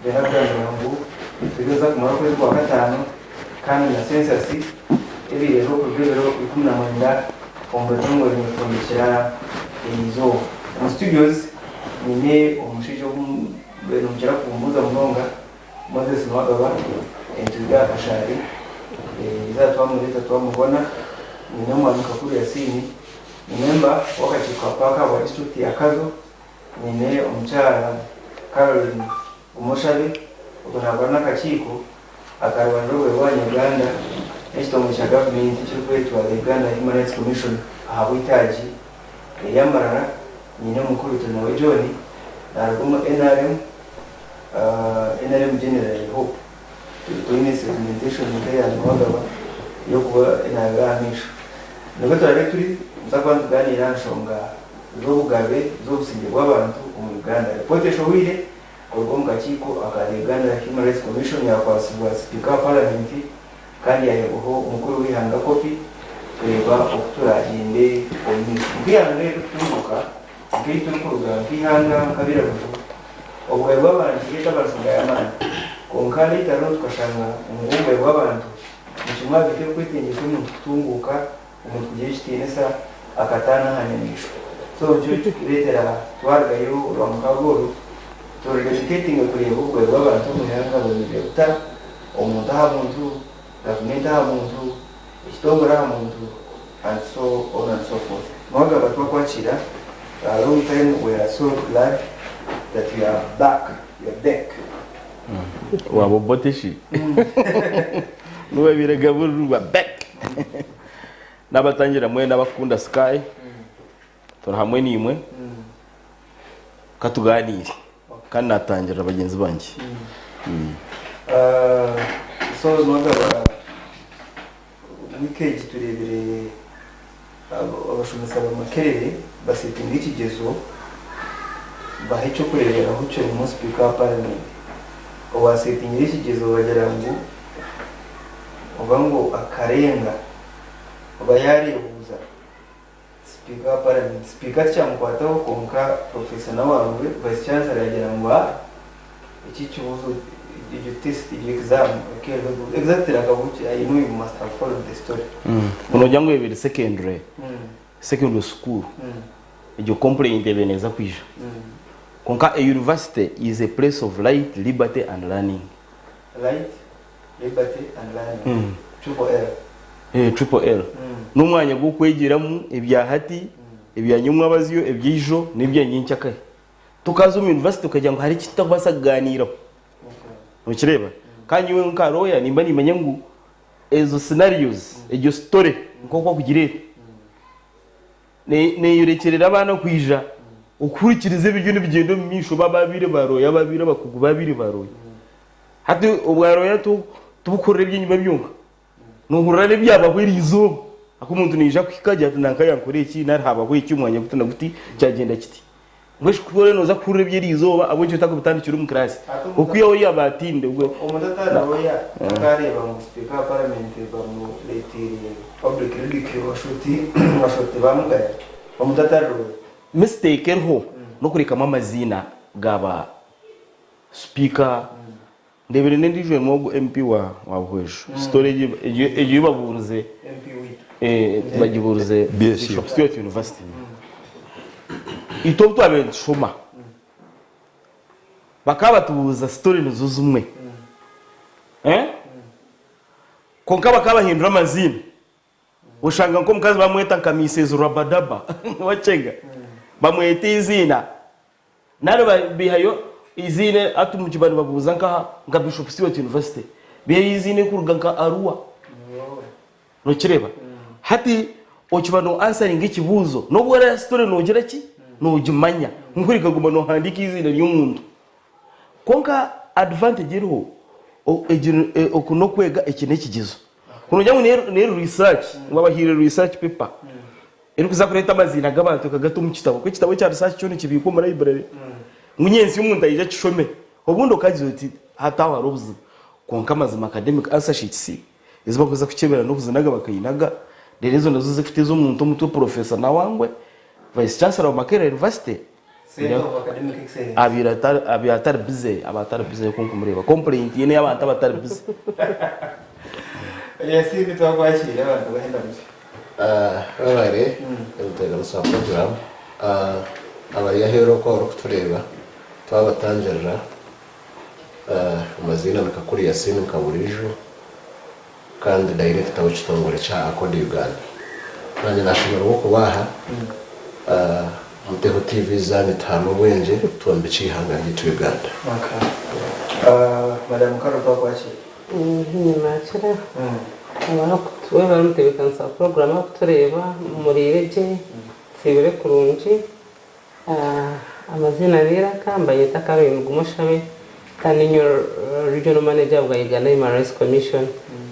beraganira ngo tugeza ku mwaka wa gatanu kandi na census iri rero ku rwego rw'ikumunamwenda ombatungo rimufundikira izo mu studios nine umushijo berumjira kumbuza munonga Moses Mwagaba entuga ashari izatwa muri tatwa mubona ni namwanuka kuri Yasini ni member wakati kwa paka wa district ya Kazo nine umchara Caroline Umoshabe ukunabana kachiko akarwandowe wa Uganda esto mu government cyo kwetwa Uganda Human Rights Commission ahabitaji yamarara nyine mukuru tunawe John naruguma NRM General Hope witness implementation ya Mwagaba yo kuba inaganisha nuko turi nzakwandugana nshonga zo bugabe zo busingirwa abantu mu Uganda reporte showire ko ngakiko akaregana Human Rights Commission yakwasibwa speaker parliament kandi yayeho umukuru w'ihanga kopi kureba okuturagende omisi byange tuturuka ngiye turukuruga nkihanga kabira buju obwe bw'abantu y'abashunga y'amana konkali taro tukashanga umugumbe w'abantu nishimwa bite kwitingisha umuntu kutunguka umuntu kugiye kitinesa akatana hanemisho so cyo kiretera twargayo urwamukagoro torega kureba ubwo bw'abantu mu yanga b'ibita umuntu ahamuntu gavumenti ahamuntu ikitongora ahamuntu and so on and so forth Mwagaba twakwakira a long time we are so glad that you are back your deck wabo boteshi nuwe birega burwa back nabatangira mwe nabakunda Sky tora hamwe nimwe katuganire kandi natangira abagenzi banje so Mwagaba wikendi turebere abashumisa bamakerere basitinga ikigezo bahecho kurebera aho cyo mu speaker parliament owasetinga ikigezo bagera ngo ubango akarenga bayaribuza speaker parliament speaker cyamkwataho konka professor nawe vice chancellor yagera ngo iki kibuzo you test the exam okay exactly akabuki I know you must have followed the story unojyango yebere secondary school iyo complaint ebeneza kwija konka a university is a place of light liberty and learning triple L n'umwanya gwo kwegeramu ibyahati ibyanyumwa abaziyo ebyijo nibyanyincaka tukaza mu university tukajya ngo hari kitabasaganira ukireba kandi we nkaroya nimba nimenya ngo ezo scenarios ejo story nkoko kugirira ne yurekerera abana kwija ukurikirize ibyo n'ibigendo misho bababire baroya babire bakugu babire baroya hati ubwaroya tubukorera ibyinyuma byunga nuhurare byaba kwirizo akumuntu nija kwikajya tunankayankore iki narhaba kwe cyumwanya gutuna guti cyagenda kiti ngwesh kure noza kure byirizoba abo cyo takubutandikira mu class ukuyo yabatinde ubwo umutatara oya akareba mu speaker parliament bamu letiri public ridicule washuti bamugaya umutatara mistake ho no kurikama amazina gaba speaker ndebere ndijwe mu MP wa wahwejo story ejo baburuze MP bagiburuze Bishop Stuart University ito twabe shoma bakaba tubuza story nuzuzumwe konka bakaba hindura amazina ushanga ko mukazi bamweta kamisezo rabadaba wachenga bamweta izina nare bihayo izine atumukibani babuza nka Bishop Stuart University bihe izine kuruga nka Arua no kireba hati okibano answering ikibuzo no bwara story nogera ki nujimanya nkurika guma no handika izina ry'umuntu konka advantage iriho okuno kwega ekine kigizo kunujya mu ne research ngabahire research paper iri kuzakureta amazina gabantu kagato mu kitabo ko kitabo cya research cyo nikibiko mu library munyenzi y'umuntu ayija kishome obundo kagize uti hatawa robuzi konka amazima academic answer sheets izo bakoza kukebera no kuzinaga bakayinaga rezo nazo zifite zo muntu muto professor na wangwe vice chancellor wa Makerere University Center of Academic Excellence. abatari bize kunku mureba complaint yene y'abantu abatari bize Yasini twakwakira abantu bahenda muke. Babare ubutega sa program abayahero ko kutureba twabatangira amazina nakakuri Yasini Kaburijo kandi director w'ikitongore cya Akodi Uganda nanye nashimira uko kubaha Mutego TV zane tano wenje tuambe chihanganye tu Uganda. Madam Karo twakwakira. Nakira. Wewe bamutebekansa program akutureba muri reje sibire kurunji amazina bera kambaye takabe mugumushabe kandi regional manager bwa Uganda Human Rights Commission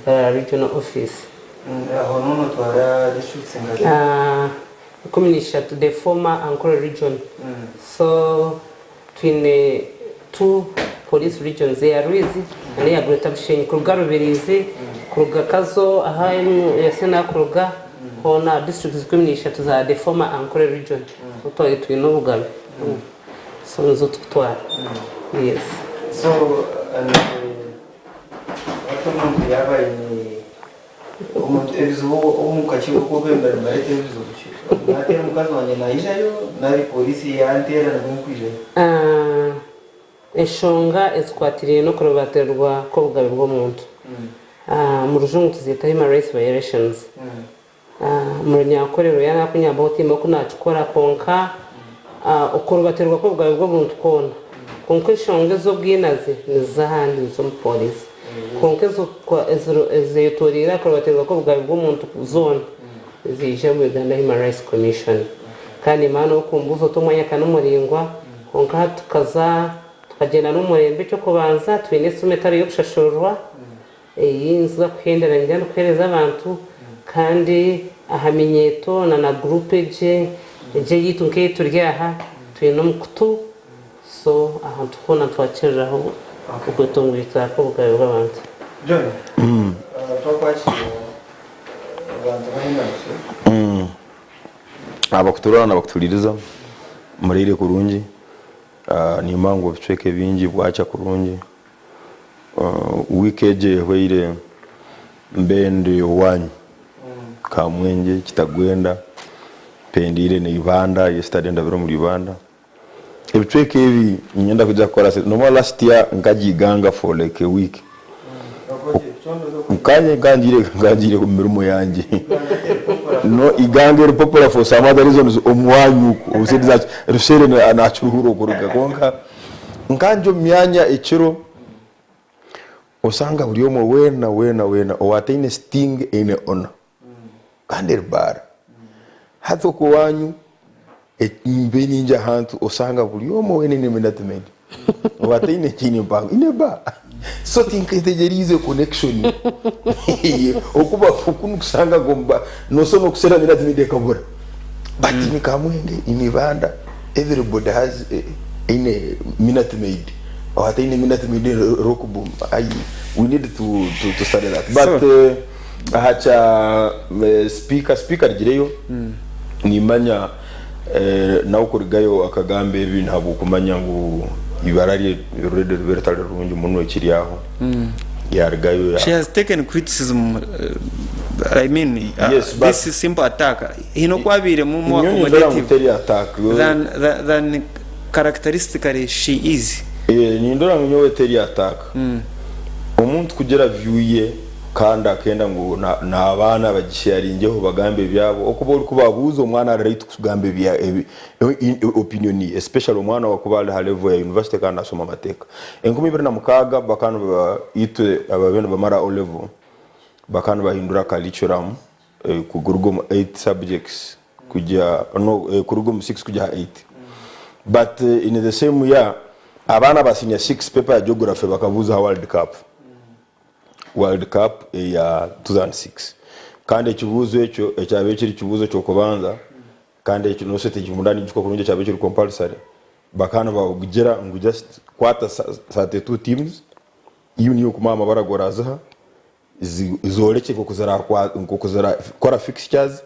regional office. Aho nono twara district singaje. Community to the former Ankole region. So between the two police regions they are busy and they are great abshin kuruga rubirizi kuruga kazo ahaye yasena kuruga hona district community to the former Ankole region. Utwaye twino bugabe. So nzo tutwara. Yes. So watomuntu yabaye umuntu ebizo umukachiko ko kwembera marete ebizo natera mukazi wanje nayijayo nari polisi yantera nakwije eshonga eskwatiriye no kurobaterwa ko bugabe bwo muntu mu rujungu tuzita Human Rights Violations mu nyakorero yana kunyabautima kunachukora konka okurobaterwa ko bugabe bwo muntu kona konka eshonga zo bwinaze nizahandi zo polisi konka zo kwa ezetorira kurobaterwa ko bugabe bwo muntu zone zije mu Uganda Human Rights Commission kandi mano kumbuzo tumwanya kanumuringwa konka tukaza tukagenda n'umurembe cyo kubanza twine sumetari yo gushashurwa yinza kuhendera njyana kwereza abantu kandi ahamenyeto na groupe je yitunke turyaha twine mukutu so ahantu kona twakiriraho ukutungwita ko bugabe bw'abantu John twakwakira abantu bahina abakuturana abakutuririza murire kurungi ni mango bicweke bingi bwacha kurungi wikeje hweire mbende wanyu kamwenje kitagwenda pendire ne Uganda yesterday ndabiro muri Uganda ebicweke ebi nyenda kujya kora no last year ngajiganga for like a week ukanye ngangire ku mirimo yanje no igangere popular for some other reasons omwanyu ubusidiza rushere na churuhuro kuruga konka nkanjo myanya ekiro osanga buri omo wena owataine sting ine ona kander bar hatho ko wanyu mbeni nja hantu osanga buri omo wene ne minatment owataine chini bang ine ba so tinkitejerize connection okuba kukunu kusanga gomba no sono kusera minatment kabura but ni kamwenge inibanda everybody has ine minatment owataine minatment rokubu we need to study that but ahacha speaker gireyo nimanya na ukurigayo akagambe ibi ntabwo kumanya ngo ibarari rede vertale rungi umuntu ekiri aho yargayo she has taken criticism I mean yes, this is simple attack hino kwabire mu accommodative attack than characteristically she is ni ndora nyowe teri attack umuntu kugera view ye kandi akenda ngo nabana bagisharingeho bagambe byabo okuba uri kubabuza umwana right kugambe bya opinion especially umwana wakubala ha level ya university kandi asoma amateka enkumi biri na mukaga bakano itwe ababene bamara o level bakano bahindura curriculum ku gurugum 8 subjects kujya no ku gurugum 6 kujya 8 but in the same year abana basinya 6 paper ya geography bakabuza World Cup ya 2006 kandi ikibuzo ekyo ekyabe kiri kibuzo cyo kubanza kandi ekyo no sete kimundani giko kurunje cyabe kiri compulsory bakana bagugera ngo just kwata 32 teams iyo niyo kumama baragoraza izoleke ko kuzara kora fixtures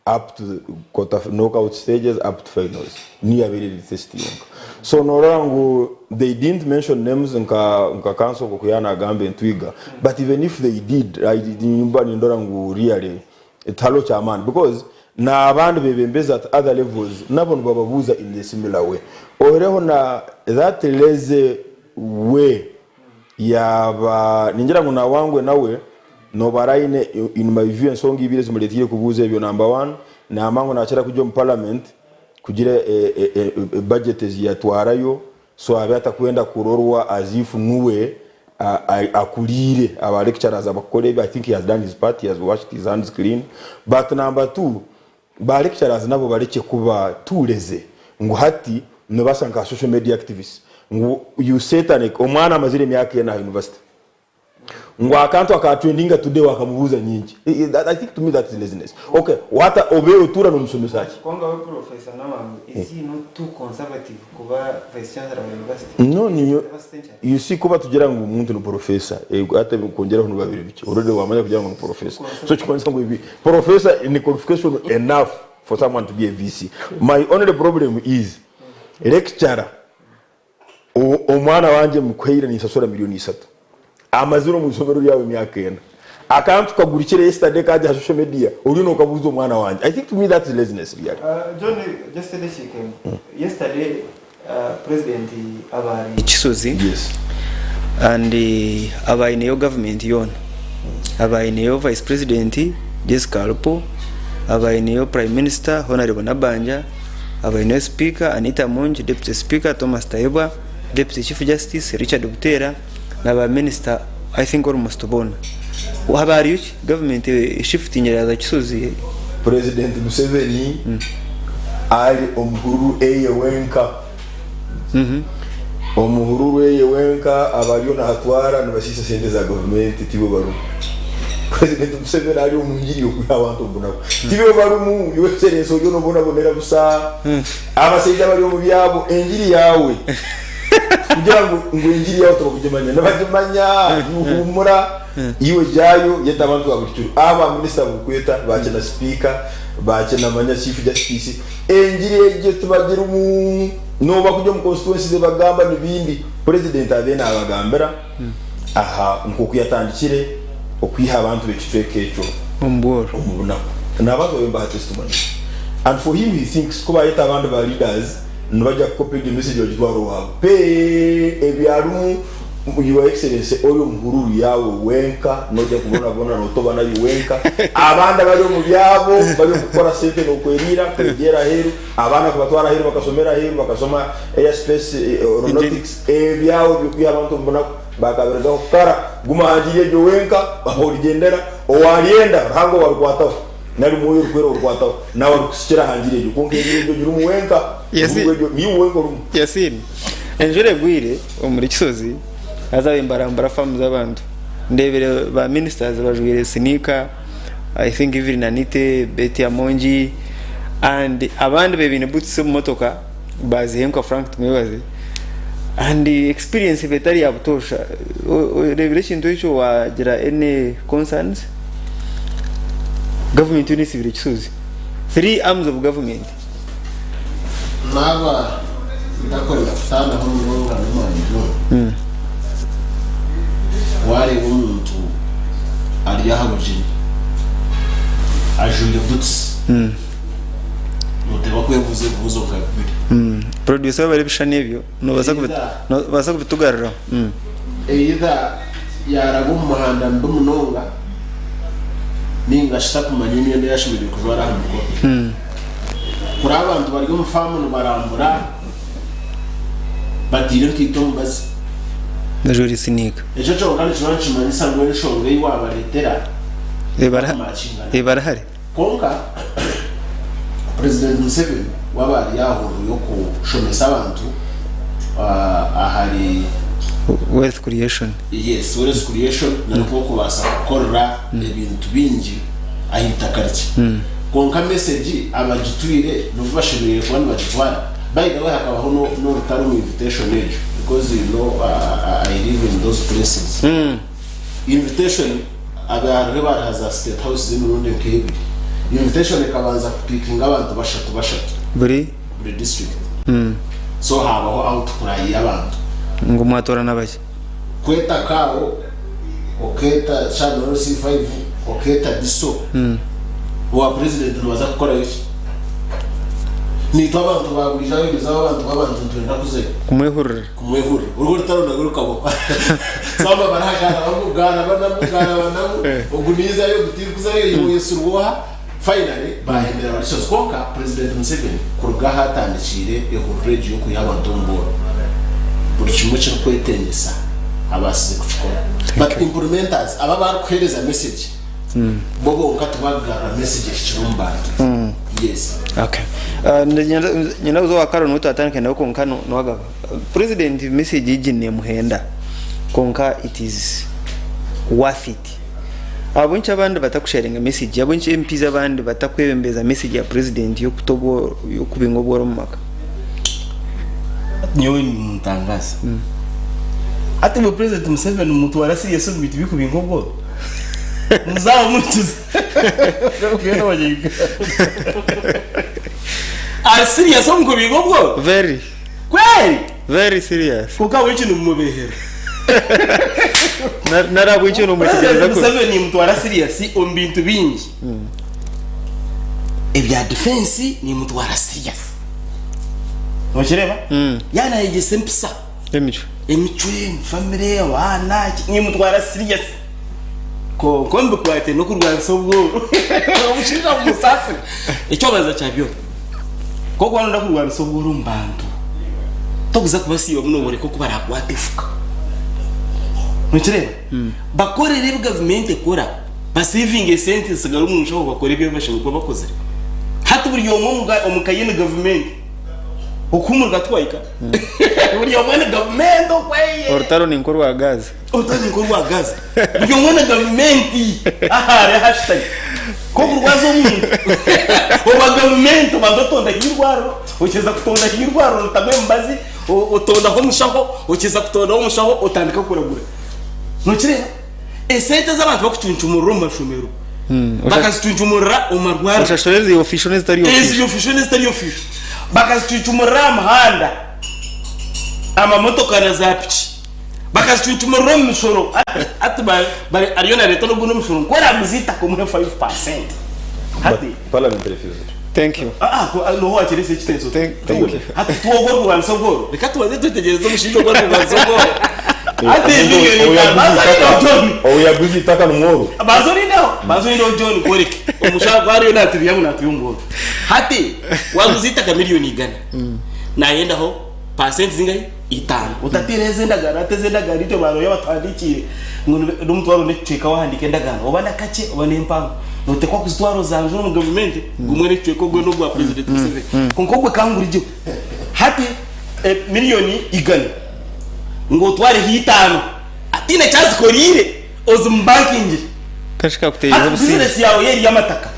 up to the knockout stages up to finals niyo abereye test yonka so norango they didn't mention names nka cancel ko kuyana gambe ntwiga but even if they did I did nyumba nindorango really italo cha man because na abantu bebembeza at other levels nabo bababuza in the similar way oreho na that lazy way yaba ningira ngo na wangwe nawe no baraine in my view ensonga ibire zimuletiye kubuza ebyo number 1 na amango nachera kujyo mu parliament kugira budget ziyatwarayo so abata kwenda kurorwa azifu nuwe akulire aba lecturers abakole I think he has done his part, he has washed his hands clean but number 2 ba lecturers nabo bareke kuba tureze ngo hati no basanga social media activists ngo you satanic omwana amazire myaka ye na university ngo akantu akatrendinga today wakamubuza nyingi I think to me that is laziness okay what obey otura no musomesaji kwanga we professor namam is he not too conservative kuba vice chancellor wa university no ni you see kuba tugira ngo umuntu no professor ate kongera hano babiri bike already wamanya kugira ngo professor so chikonza ngo ibi professor in qualification enough for someone to be a VC my only problem is lecturer omwana wanje mukwira ni sasora milioni 3 amazuru mu isomero yawe myaka yena akantu kagurikire yesterday kaje ha social media uri no kabuzo mwana wanje I think to me that is laziness really John just today she came yesterday president abari Kisozi yes and abaine yo government yon abaine yo vice president Jessica Alpo abaine yo prime minister Honorable Nabanja abaine yo speaker Anita Monji deputy speaker Thomas Tayebwa deputy chief justice Richard Butera na minister I think almost bona habari yuki government shifting ya Kisozi president Museveni ali omhuru eye wenka omhuru eye wenka abaliyo na hatwara nabashisa sente za government tibo baru president Museveni ali omungiri okuya abantu mbonako tibo baru mu yosere so yo no bona bonera busa abasejja bali mu byabo enjiri yawe kugira ngo injiri yawe tubakujemanya nabajemanya yuhumura iwe jayo yetabantu babuturu aba minister bukweta bakena speaker bakena manya chief justice enjiri eje tubagira mu no bakujya mu constituency ze bagamba nibindi president abena abagambera aha nkuko yatandikire okwiha abantu bekitweke echo omboro omubuna nabazo bemba testimony and for him he thinks kuba yetabantu ba leaders nubajja copy the message of Jwaro pe ebyarumu your excellency oyo mhuru yawe wenka noja kubona bona no toba nayo wenka abanda bali mu byabo bali gukora sente no kwerira kwegera heru abana kubatwara heru bakasomera heru bakasoma airspace aeronautics ebyawo byo abantu mbona bakaberega okara guma hajiye jo wenka bahorigendera owalienda rango warukwata nari moyo kwero warukwata na warukusikira hanjire jo konkegire jo mu wenka ni wenko rum Yasin enjure gwire omuri Kisozi azabe mbarambara famu z'abantu ndebere ba ministers bajwire sinika I think even Nanite Betty Amonji and abandi bebine butse mu motoka bazihemka Frank Tumebaze and the experience betari yabutosha revelation to icho wagira any concerns government ni civil Kisozi 3 arms of government naba ndakorera sana ho ngoga n'imana wari umuntu ari yahabuje ajuye butse noteba kwevuze buzo bwabiri producer bari bishane ibyo no baza kubitugarira either yarago mu muhanda ndumunonga ninga shita kumanya imyenda yashimire kuzwara hamwe kuri abantu bari mu famu barambura batire kitombazi najuri sinika ejo cyo kandi cyonchima nisanzwe nishonge yiwaba letera barahari konka president Museveni wabari yahuru yo kushomesa abantu ahari wealth creation yes wealth creation nariko kubasa korra ibintu bingi ahita kariki konka message abagitwire no bashimire kwani bagitwara by the way hakabaho no rutaro mu invitation age because you know I live in those places invitation agarre baraza state house in London KB invitation ikabanza kupikinga abantu bashatu buri district so habaho out kurayi abantu ngo mwatora n'abaki kweta kao oketa channel C5 oketa diso wa president nwaza gukora iki ni abantu bagurija biza abantu babantu twenda kuze kumwehurira urwo rutarona rukabo samba barahagana bamugana banamu uguniza yo gutikuza yo yesurwa finally bahembera abashobozi konka president Museveni kuruga hatandikire ehurire yo kuyabantu mboro buri kimwe cyo kwetengesa abasize kuchikora but implementers aba barukhereza message bobo ukatubagara message kirumbanda yes okay nyina uzo wakaro nuto atanke na konka no waga president message yijine muhenda konka it is worth it abunchi abandi batakusharinga message abunchi MPs abandi batakwebembeza message ya president yo kutogo yo kubingo bworo mumaka nyewe ni mutangaza ati mu president Museveni umuntu warasi yasubita bikubingo bworo muzaba mutuze ubwira wajiga are serious on kubingo bworo very kweli very serious kuka w'ikintu mu behera narabu ikintu umutegereza ko Museveni mtu ara serious on bintu bingi ebya defense ni mtu ara serious Wachireba? Yana yigese mpisa emico family abana ni mtu ara serious ko kombe kwate no kurwanya sobwo umushinga musasi icyo baza cyabyo ko kwanda kurwanya sobwo rumbantu tokuza kubasiyo munobore ko kubarakwatifuka Wachireba? Bakorere government ekora basaving sentence garo umushaho bakore byo bashoboka bakoze hati buri yomo omukayene government hukumu gatwaika buri yomo government okwaye ortaro ni nkuru wa gazi buri yomo government ahare hashtag ko kurwaza umuntu oba government badotonda hirwaro ukeza kutonda hirwaro rutamwe mbazi utonda ho mushaho ukeza kutonda ho mushaho utandika kuragura nukire esente z'abantu bakutunchumura mu mashomero bakazitunchumura umarwara ushashoreze official stari official bakazitunchumura amahanda amamotoka na zapiki bakazitunchumura mu misoro ati bari ariona leta no guno misoro kora muzita ko muri 5% hati parliament refused. Thank you. No ho akirese kitenso thank you hati tuogorwa bansogoro reka tubaze tutegereza umushinga gwa bansogoro ate miliyoni oyaguzi taka numoro bazori ndo John koreke umushaka ari natiri yangu natuyungoro hati waguzita ka miliyoni igana nayenda ho percent zingayi 5 utatireze ndagara ateze ndagara ito baro yabatandikire n'umuntu waro neceka wahandike ndagara obana kace obana impango note kwa kuzitwaro zanje no government gumwe neceko gwe no gwa president Museveni konkogwe kangurije hati miliyoni igana ngo tware hitano atine cyazikorire ozumbanking kashika kuteyeza business yawe yeri yamataka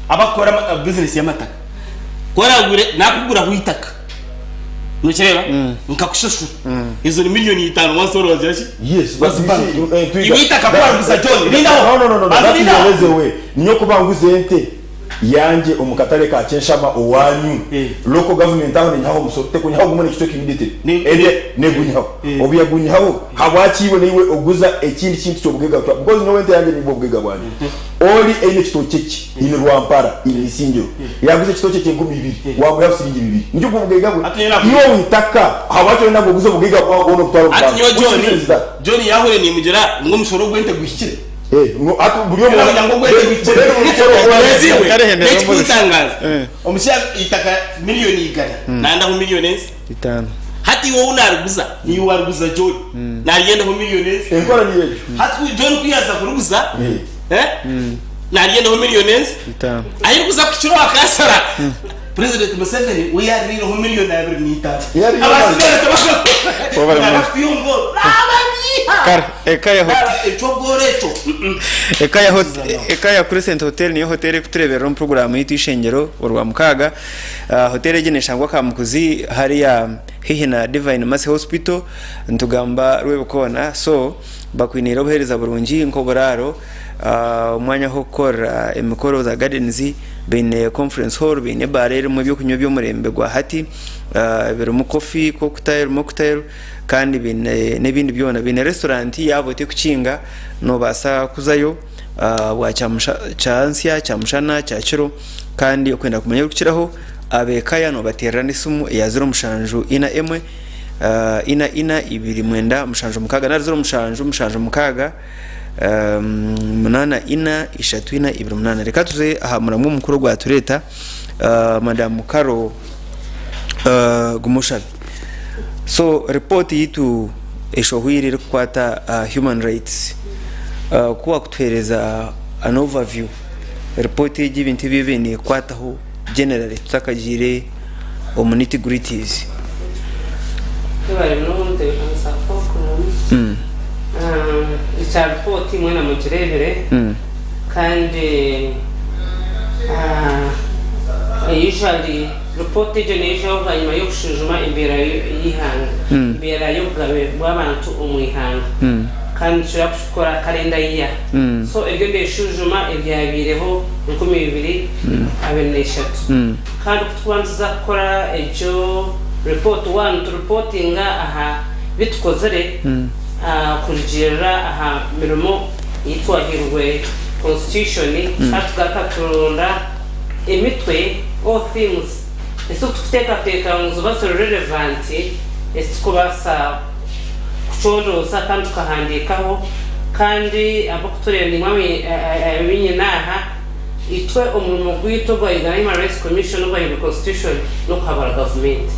abakora business yamataka koragure nakugura huitaka nucherera nkakushashura izo ni miliyoni 5 wasoro wajashi yes ibitaka kwa gusa John linda no bazileze we niyo kubanguze ente yanje omukatale ka chenshama owanyu local government aho nyaho musote kunyaho gumone kitoki ndite ede negunyaho obiyagunyaho habwachiwe niwe oguza ekindi kintu cyobugega because no wente yanje nibo bugega bwanyu oli ene kitocheki ni rwampara ilisinjo yaguze kitocheki 12 wabo yafusingi 2 njye kubugega bwe iyo witaka habwachiwe nabo guza bugega kwa ono kutwaro ati yo John yahure ni mugera ngo mushoro gwente guhikire atu buriyo ngo gwente guhikire kutangaza omusha itaka miliyoni igana nanda ho miliyoni 5 hati wowe unaruguza ni waruguza John nariyenda ho miliyoni enkora ni yejo hati John kuyaza kuruguza nariyenda ho miliyoni 5 ayiruguza ku kiro akasara President Museveni we are real ho miliyoni 2.5 abasigara tabako ekaya Crescent Hotel niyo hotel kuturebera mu program y'itishengero urwa mukaga hotel egenesha ngwa kamukuzi hari ya hihi na Divine Mercy Hospital ntugamba rwebukona so bakwinira obuhereza burungi nko buraro umwanya ho kora emikoro za gardens bine conference hall bine bare mu byo kunywa byo murembe gwa hati biri mu coffee cocktail kandi bine n'ibindi byona bine restaurant yabo te kucinga no basa kuzayo wa chansya chamushana cyakiro kandi okwenda kumenya gukiraho abekaya no baterera n'isumu ya 0 mushanju ina emwe ina ibiri mwenda mushanju mukaga na 0 mushanju mukaga munana ina ishatu ina ibiri munana reka tuze aha muramwe mukuru gwa tureta madam Karo Gumushabi. So report yitu eshohwiri kwata human rights kuwa kutuhereza an overview report y'ibintu bibini kwataho generally tutakagire omunity gritties bari n'ubundi kansa foko icya report mwena mu kirebere kandi usually report generation hanyuma yo kushujuma imbere y'ihanga imbere yo gabe bw'abantu umwihanga kandi tushobora gukora kalenda yiya so iryo ndeshujuma ibyabireho 2023 kandi tubanza gukora ejo report 1 to reportinga aha bitkozere kurigera aha mirimo yitwahirwe constitution atugakaturunda emitwe all things eso tuteka ngo zubase relevant eso kubasa kuchondoza kandi tukahandikaho kandi abakutorera nimwe abinyinaha itwe umurimo gwito gwa Human Rights Commission gwa Constitution no kuhabara government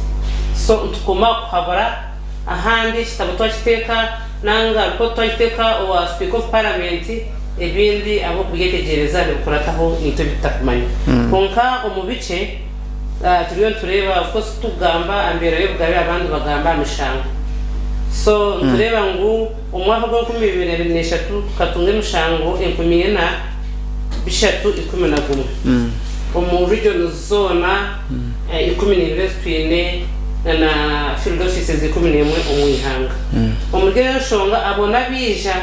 so tukoma kuhabara ahandi kitabo twakiteka nanga report twakiteka wa speaker of parliament ebindi abo kuyetegereza bikurataho nito bitakumanya konka umubice turiyo tureba uko tugamba ambere y'ubwabe abandi bagamba amishanga so tureba ngo umwaka wa 2023 katunge mushango enkumiyena bishatu 11 mu region zona 12 na field offices 11 umwihanga umugere shonga abona bija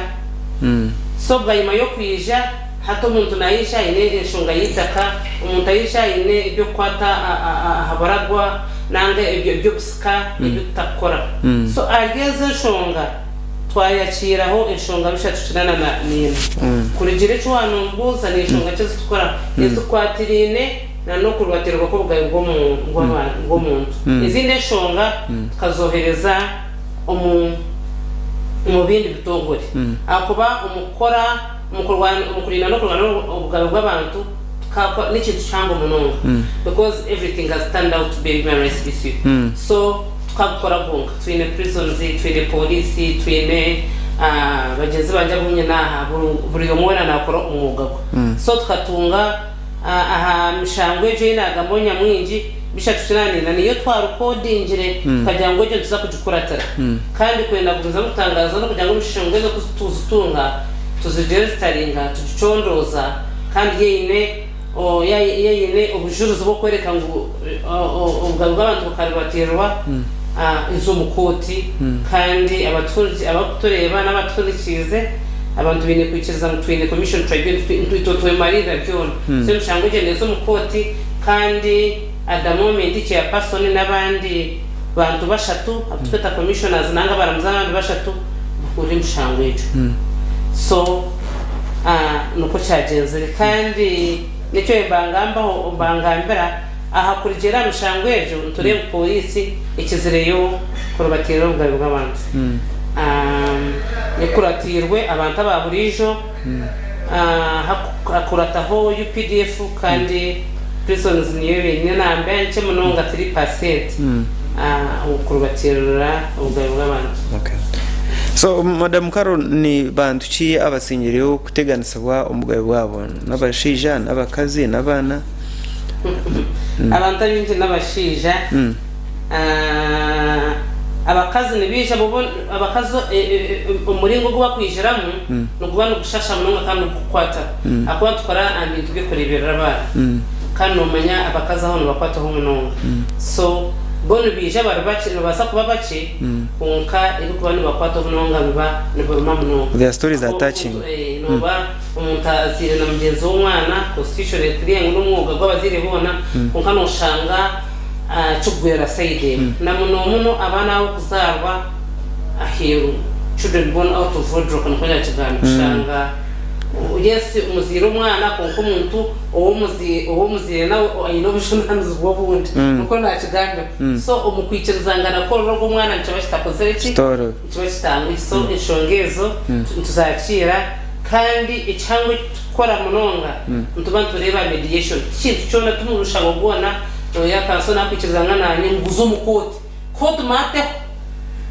so bwayima yo kwija hato umuntu nayisha ine shonga yitaka umuntu ayisha ine ibyo kwata habaragwa nanga ibyo busika ibyo takora so ageze shonga twayakiraho ishonga bishatu kinana na nina kurigire cyo hano mbuza ni shonga cyo tukora yesu kwatirine na no kurwaterwa ko bwaye ngo muntu izinde shonga kazohereza mu bindi bitongore akuba umukurina no kurwana ubwabe bw'abantu n'ikintu cyangwa umunonga because everything has turned out to be very specific so tukakora gunga twine prisons twine police twine bageze banje bunye naha buri umwana nakora umwuga so tukatunga aha mishangwe je inagambonya mwinji bishaturanira niyo twarukodingire kagira ngo je tuza kujukuratara kandi kwenda kuza gutangaza no kugira ngo mishangwe zo kutuzutunga tuziregistaringa tucondoza kandi yeyine ubujuruzi bwo kwereka ngo ubwo bw'abantu bakaribatirwa izo mukoti kandi abatureba n'abaturikize abantu bine kwikiriza mu twine commission tribunal twitotwe marira byona so mshango je nezo mukoti kandi at the moment cya person n'abandi bantu bashatu abutweta commissioners nanga baramuzana bashatu uri mshango ejo so nuko cyagenze kandi nicyo mbangambira aha kurigera mshango ejo turebe polisi ikizireyo kurubatira ubwayo bw'abantu nikuratirwe abantu ababurijo hakurataho UPDF kandi prisons niyo benye nambe nce munonga 3% ukurubatira ubwayo bw'abantu. Okay. So Madam Karo ni bantu ki abasingireho kuteganisabwa umugabo wabo n'abashija n'abakazi n'abana abantu abinje n'abashija abakazi nibisha bobo abakazo umuringo gwa kwijiramo no kubana gushasha munonga kandi gukwata akwa tukora andi tuge kurebera abana kandi umenya abakazi aho bakwata ho munonga so bono bija barabache basa kuba bache kunka iri kubana bakwata munonga biba ni buruma munonga. Their stories are touching. No ba umuntu azire na mugenzi w'umwana constitution etiriye n'umwuga gw'abazire bona konka noshanga chugwera saide na muno abana abo kuzarwa ahiru children born out of wedlock no kwanya kigana kushanga yes umuzire umwana konka umuntu uwo muzire nawe ayino bishunanzi bwo bundi nuko nakiganda so umukwikirizangana ko rogo umwana ncaba kitakoze iki kiba kitangwa so inshongezo tuzakira kandi icyango gukora munonga ntuba tureba mediation kintu cyona tumurusha gubona yakanso nakwikirizanga nanye nguzo mukoti kode mate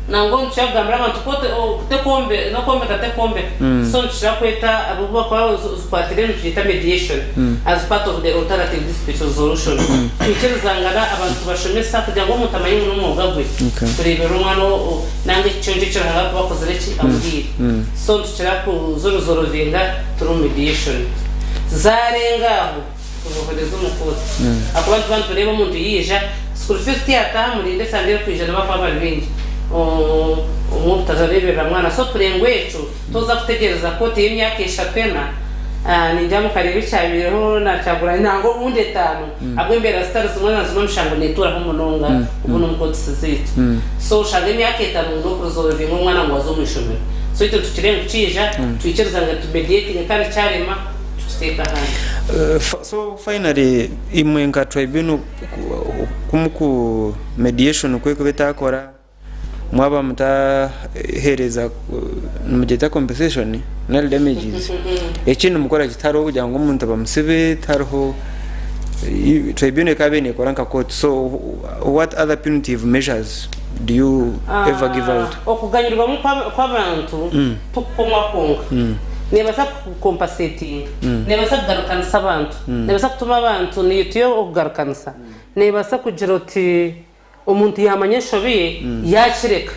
nango ncyagamra abantu kote tekombe nakombe tatekombe so ncyakweta abubuwa kwa kwatire ncita mediation as part of the alternative dispute resolution kwikirizanga abantu bashomesa kugira ngo mutamanyi n'umwuga gwe kurebera umwana nange cyonje cyaraha bakoze iki ambiri so ncira ku zoro vinga through mediation zarengaho kuvohereza umukoti akubantu bantu reba umuntu yija school fees yata murinde sandire kwijana bapaba bingi umuntu tazarebera mwana so turengwecho toza kutegereza kote y'imyaka 3 ninjya mukareba icyabireho nacagura nango undi 5 agwembera stars mwana zino mshango netura ho munonga ubuno mukoti siziti so shanga imyaka 5 ndo kuzobe umwana ngo azomwishomera so ito tukirenga cija twikirizanga tubediating kandi cyarema tuteka hano so finally imwenga tribunal kumuku mediation kweko betakora mwaba mutahereza mugeta compensation na damages ekintu mukora kitaro kugira ngo umuntu abamusibe tariho tribunal kabene koranka court so what other punitive measures do you ever give out okuganyirwa kw'abantu tukomwa konga nebasa kukompensating nebasa kugarukanisa abantu nebasa kutuma abantu niyitiyo okugarukanisa nebasa kugira uti umuntu yamanyesho biye yakireka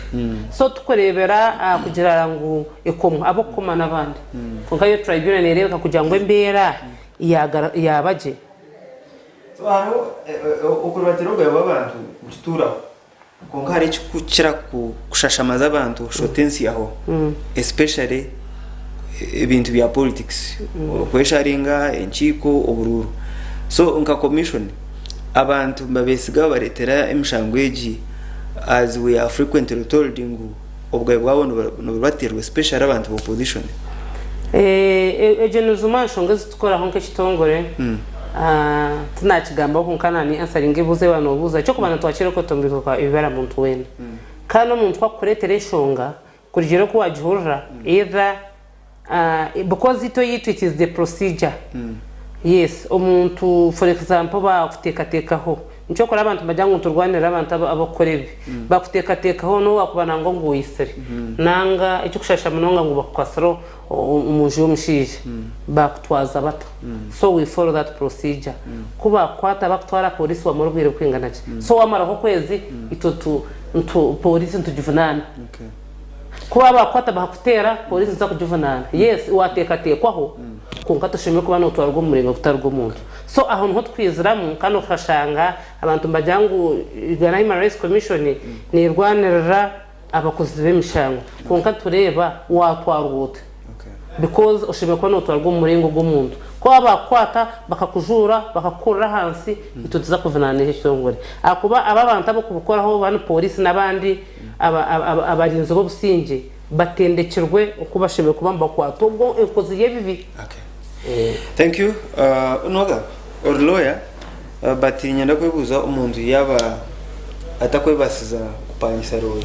so tukorebera kugira ngo ekomo abo koma nabandi konka yo tribunal nereka kugira ngo mbera yabaje so hano ukurubatiro bw'abantu gitura konka hari kukira kushashamaza abantu shotensi aho especially ibintu bya politics kwesharinga enchiko obururu so nka commission abantu babesiga baretera emshangweji as we are frequently told ngo obwaye bwabo no baterwa especially abantu opposition ejenuzuma shongeze tukora honke kitongore tunakigamba ko kanani ansaringe buze bano buza cyo kubana twakire ko tombiko kwa ibera muntu wene kana muntu kwakuretera shonga kurigero ko wajihurira either because it is the procedure yes umuntu for example bakutekatekaho nicyo kora abantu bajyango turwanira abantu abakorebi bakutekatekaho no wakubana ngo nguyisere nanga icyo kushasha munonga ngo bakwasaro umuje umushije bakutwaza bata so we follow that procedure kuba kwata bakutwara polisi wa murubwire kwingana cyo so wamara ko kwezi itutu polisi ntujuvunana kuba bakwata bakutera polisi nza kujuvunana yes watekatekwaho konka tushimye kuba no twarwo murenga kutarwo umuntu so aho nho twiziramu kano kashanga abantu mbajyangu Ghana Human Rights Commission ni rwanira abakozi b'emishango konka tureba watwarwote because ushimye kuba no twarwo murengo g'umuntu ko abakwata bakakujura bakakura hansi ituza kuvunana n'ishongore akuba abantu abo kubukoraho bano polisi nabandi abarinzo bo businge batendekerwe ukubashimye kuba mbakwata ubwo ekozi yebibi thank you unoga or lawyer but nyenda kwebuza umuntu yaba atakwebasiza kupanyisa roye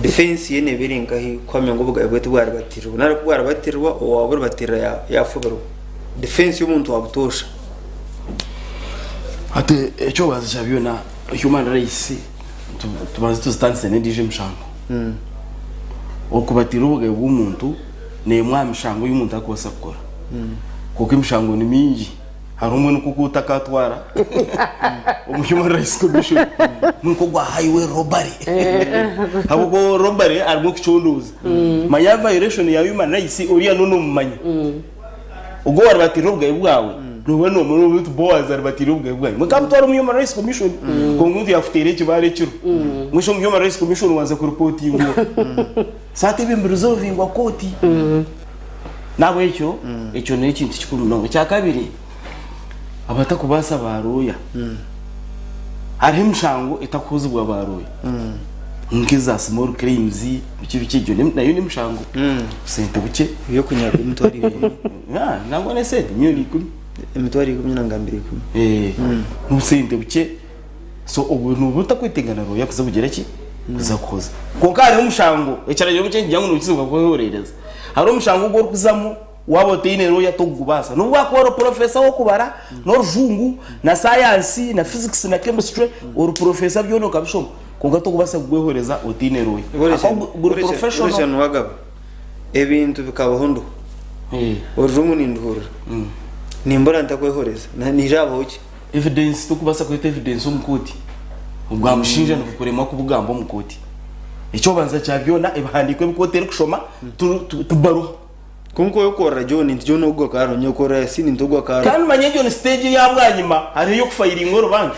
defense yene biringa hi kwamye ngo bugaya bwete bwarabatirwa nara kubwarabatirwa wabura batira yafubero defense y'umuntu wabutosha ate echo bazisha byona human rights tumaze tustanse n'indije mshango okubatira ubugaya bw'umuntu ne mwamishango y'umuntu akosa gukora kuko imishango ni mingi hari umwe nuko utakatwara Human Rights Commission nuko gwa highway robbery abo robbery arimo kuchunduza maya violation ya human rights uriya no mumanye ubwo warabatira ubwaye bwawe nuwe no muri ubu boaz arabatira ubwaye bwawe mukamutwara mu Human Rights Commission ko ngundi yafutere kibare kiro mwisho mu Human Rights Commission waza ku report y'ingo sate bimbe resolving wa koti nabo icyo ni ikintu kikuru munonga cya kabiri abatakubasa baruya hariho imishango itakuzibwa baruya nkiza small claims biki nayo ni imishango sente buke yo kunyaga umutwari nangwa ne sente miliyoni 10 umutwari 10 n'usente buke so ubuntu butakwitegana roya kuza kugera ki kuza kuza konka hariho umushango ecyaraje buke njyango n'ukizunga kohorereza hari umushango ugora kuzamo waboteine roya togubasa nubwo akora professor wo kubara no rujungu na science na physics na chemistry or professor byo no kabishoma konga togubasa kugwehoreza otine roya akagura professional wagaba ebintu bikabaho ndo orujungu ninduhura nimbora ntakwehoreza nijabo uki evidence tukubasa kwita evidence umukoti ubwamushinja no kukurema kubugambo umukoti icyo banza cyabyona ibandikwe bikotera kushoma tubaruha kunko yokora John ntijo nubwo karo nyokora sini ntugwa karo kandi manyejo ni stage yabwanyima hari yo kufayira inkoro banje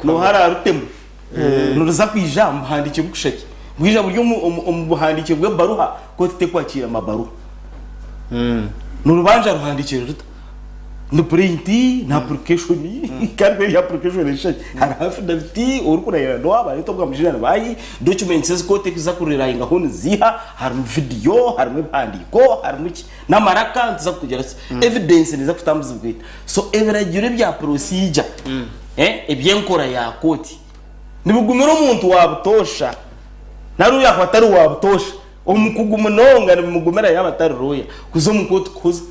no hararutemo nuruza kwijamba handike bukushake bwija buryo umubuhandike bwe baruha ko tite kwakira amabaruha nurubanja ruhandike ruta no printi na application kandi ya application ishake hari hafi daviti urukura ya ndo aba to bwa mujina bayi documents ko tekiza kurira inga hone ziha hari video hari mwandiko hari muki namaraka nza kugera evidence niza kutambuza bwita so everagire bya procedure ebyenkora ya koti nibugumira umuntu wabutosha naruya kwatari wabutosha umukugumunonga nimugumira yabatari roya kuzo mukoti kuza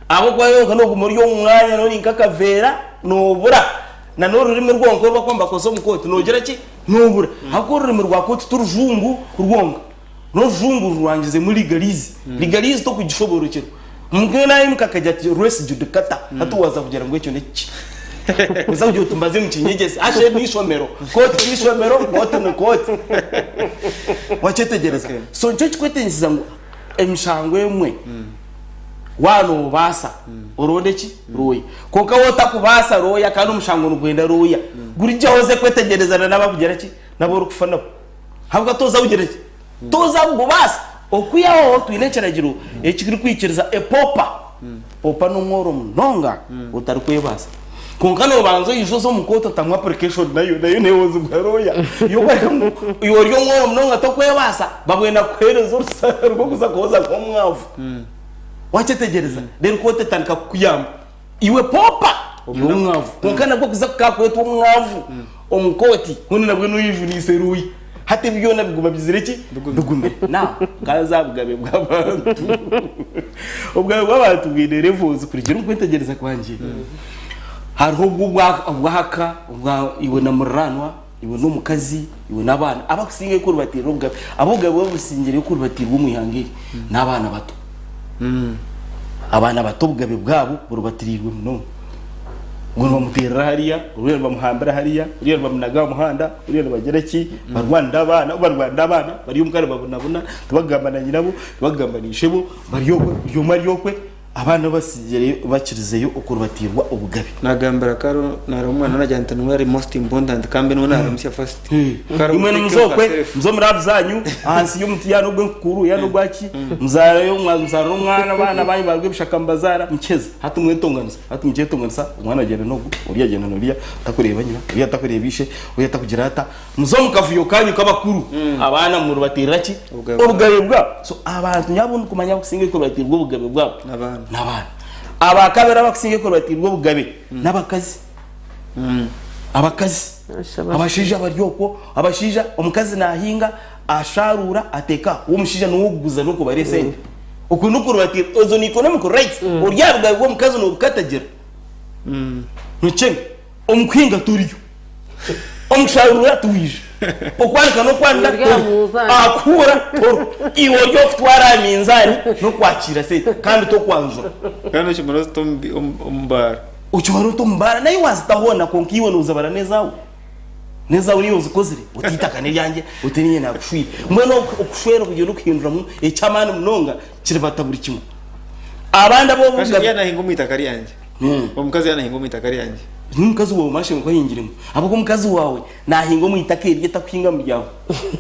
abo kwayo no gumuriyo umwanya no nkakavera nobura na no rurimi rwonko bakomba koso mukoti nogera ki nobura hako rurimi rwakoti turujungu rwonga no jungu rwangize muri legalize to kugishoborokero mugena imkakajya rwese judikata hatuwaza kugera ngo icyo neki uzajya utumbaze mu kinyegezi ashe nishomero koti nishomero koti no koti wachetegereza so nje kwetenziza ngo emishangwe mwe wano basa urondeki roya konka wota kubasa roya kandi umushango n'ugwenda roya guri hoze kwetegerezana nabakugera ki nabo rukufana habwa toza ugera ki toza ngubasa okuyaho twinekiragiro ekikiri kwikiriza popa no mworo munonga utari kwebasa konka no banzo yijozo mukota tamwa application nayo newoze bwaroya yo barimo yo ryo mworo munonga tokwebasa babwenda kwereza urusaro rwo kuza koza ko mwavu wachetegereza rero kote tanika kuyamba iwe popa yo mwavu konkana bwo kuza kakweto mwavu omukoti hone nabwe no yijunise ruyi hate byo nabiguma bizireki dugume na kaza bugabe bw'abantu ubwabe bw'abantu bwiderevuze kurigera kwetegereza kwanje hariho ubwahaka iwe na muranwa iwe no mukazi iwe nabana abakusinge ko rubatira ubwabe abogabe bo busingire ko rubatira umuyangiri nabana bato abana bato bwabe bwabo burubatirirwe muno ngo bamutera hariya urero bamuhambira hariya urero bamunaga umuhanda urero bagereki barwanda abana bari umukara babona tubagambana nyirabo tubagambanishe bo bariyokwe abana basigere bakirizeyo ukurubatirwa ubugabe nagambara karo narumwana najyanta n'ari most important kambe no naramusya first karo imwe n'umuzokwe muzomuravu zanyu ahansi y'umutiyano gwenkuru yano gwaki muzarayo mwazaro umwana abana bayi barwe bishaka mbazara mukeza hatumwetonganisa umwana agenda no uri agenda no uriya takureba nyina uriya takureba bishe uriya takugira hata muzomukavuyo kanyu kabakuru abana mu rubatirira ki ubugabe bwa so abantu nyabuntu kumanya kusinge ko rubatirwa ubugabe bwa nabana abakabera bakusinge ko batirwa bugabe nabakazi abakazi abashija baryoko abashija omukazi nahinga asharura ateka umushija nuguguza nuko baresende ukuntu kurubatira ozo ni economic rights uryabwa bwo mukazi no bukatagira nucenge omkwinga turiyo omusharura tuwije okwandika no kwanda akura toro iwo ryo twara minzani no kwakira se kandi to kwanzura kandi kimoro tombi umbara uchoro tombara nayo wazitahona konkiwe nuzabara nezawo niyo uzikozire utitakane ryanjye utinye nagushwira mbona okushwera kugenda ukihindura mu ecyamana munonga kiribata buri kimwe abanda bo buga yanahinga umuitakari yanjye omukazi yanahinga umuitakari yanjye numukazi wawe mashinga ko yingirimo abako mukazi wawe nahinga mu itakeri yetakwinga mu yawe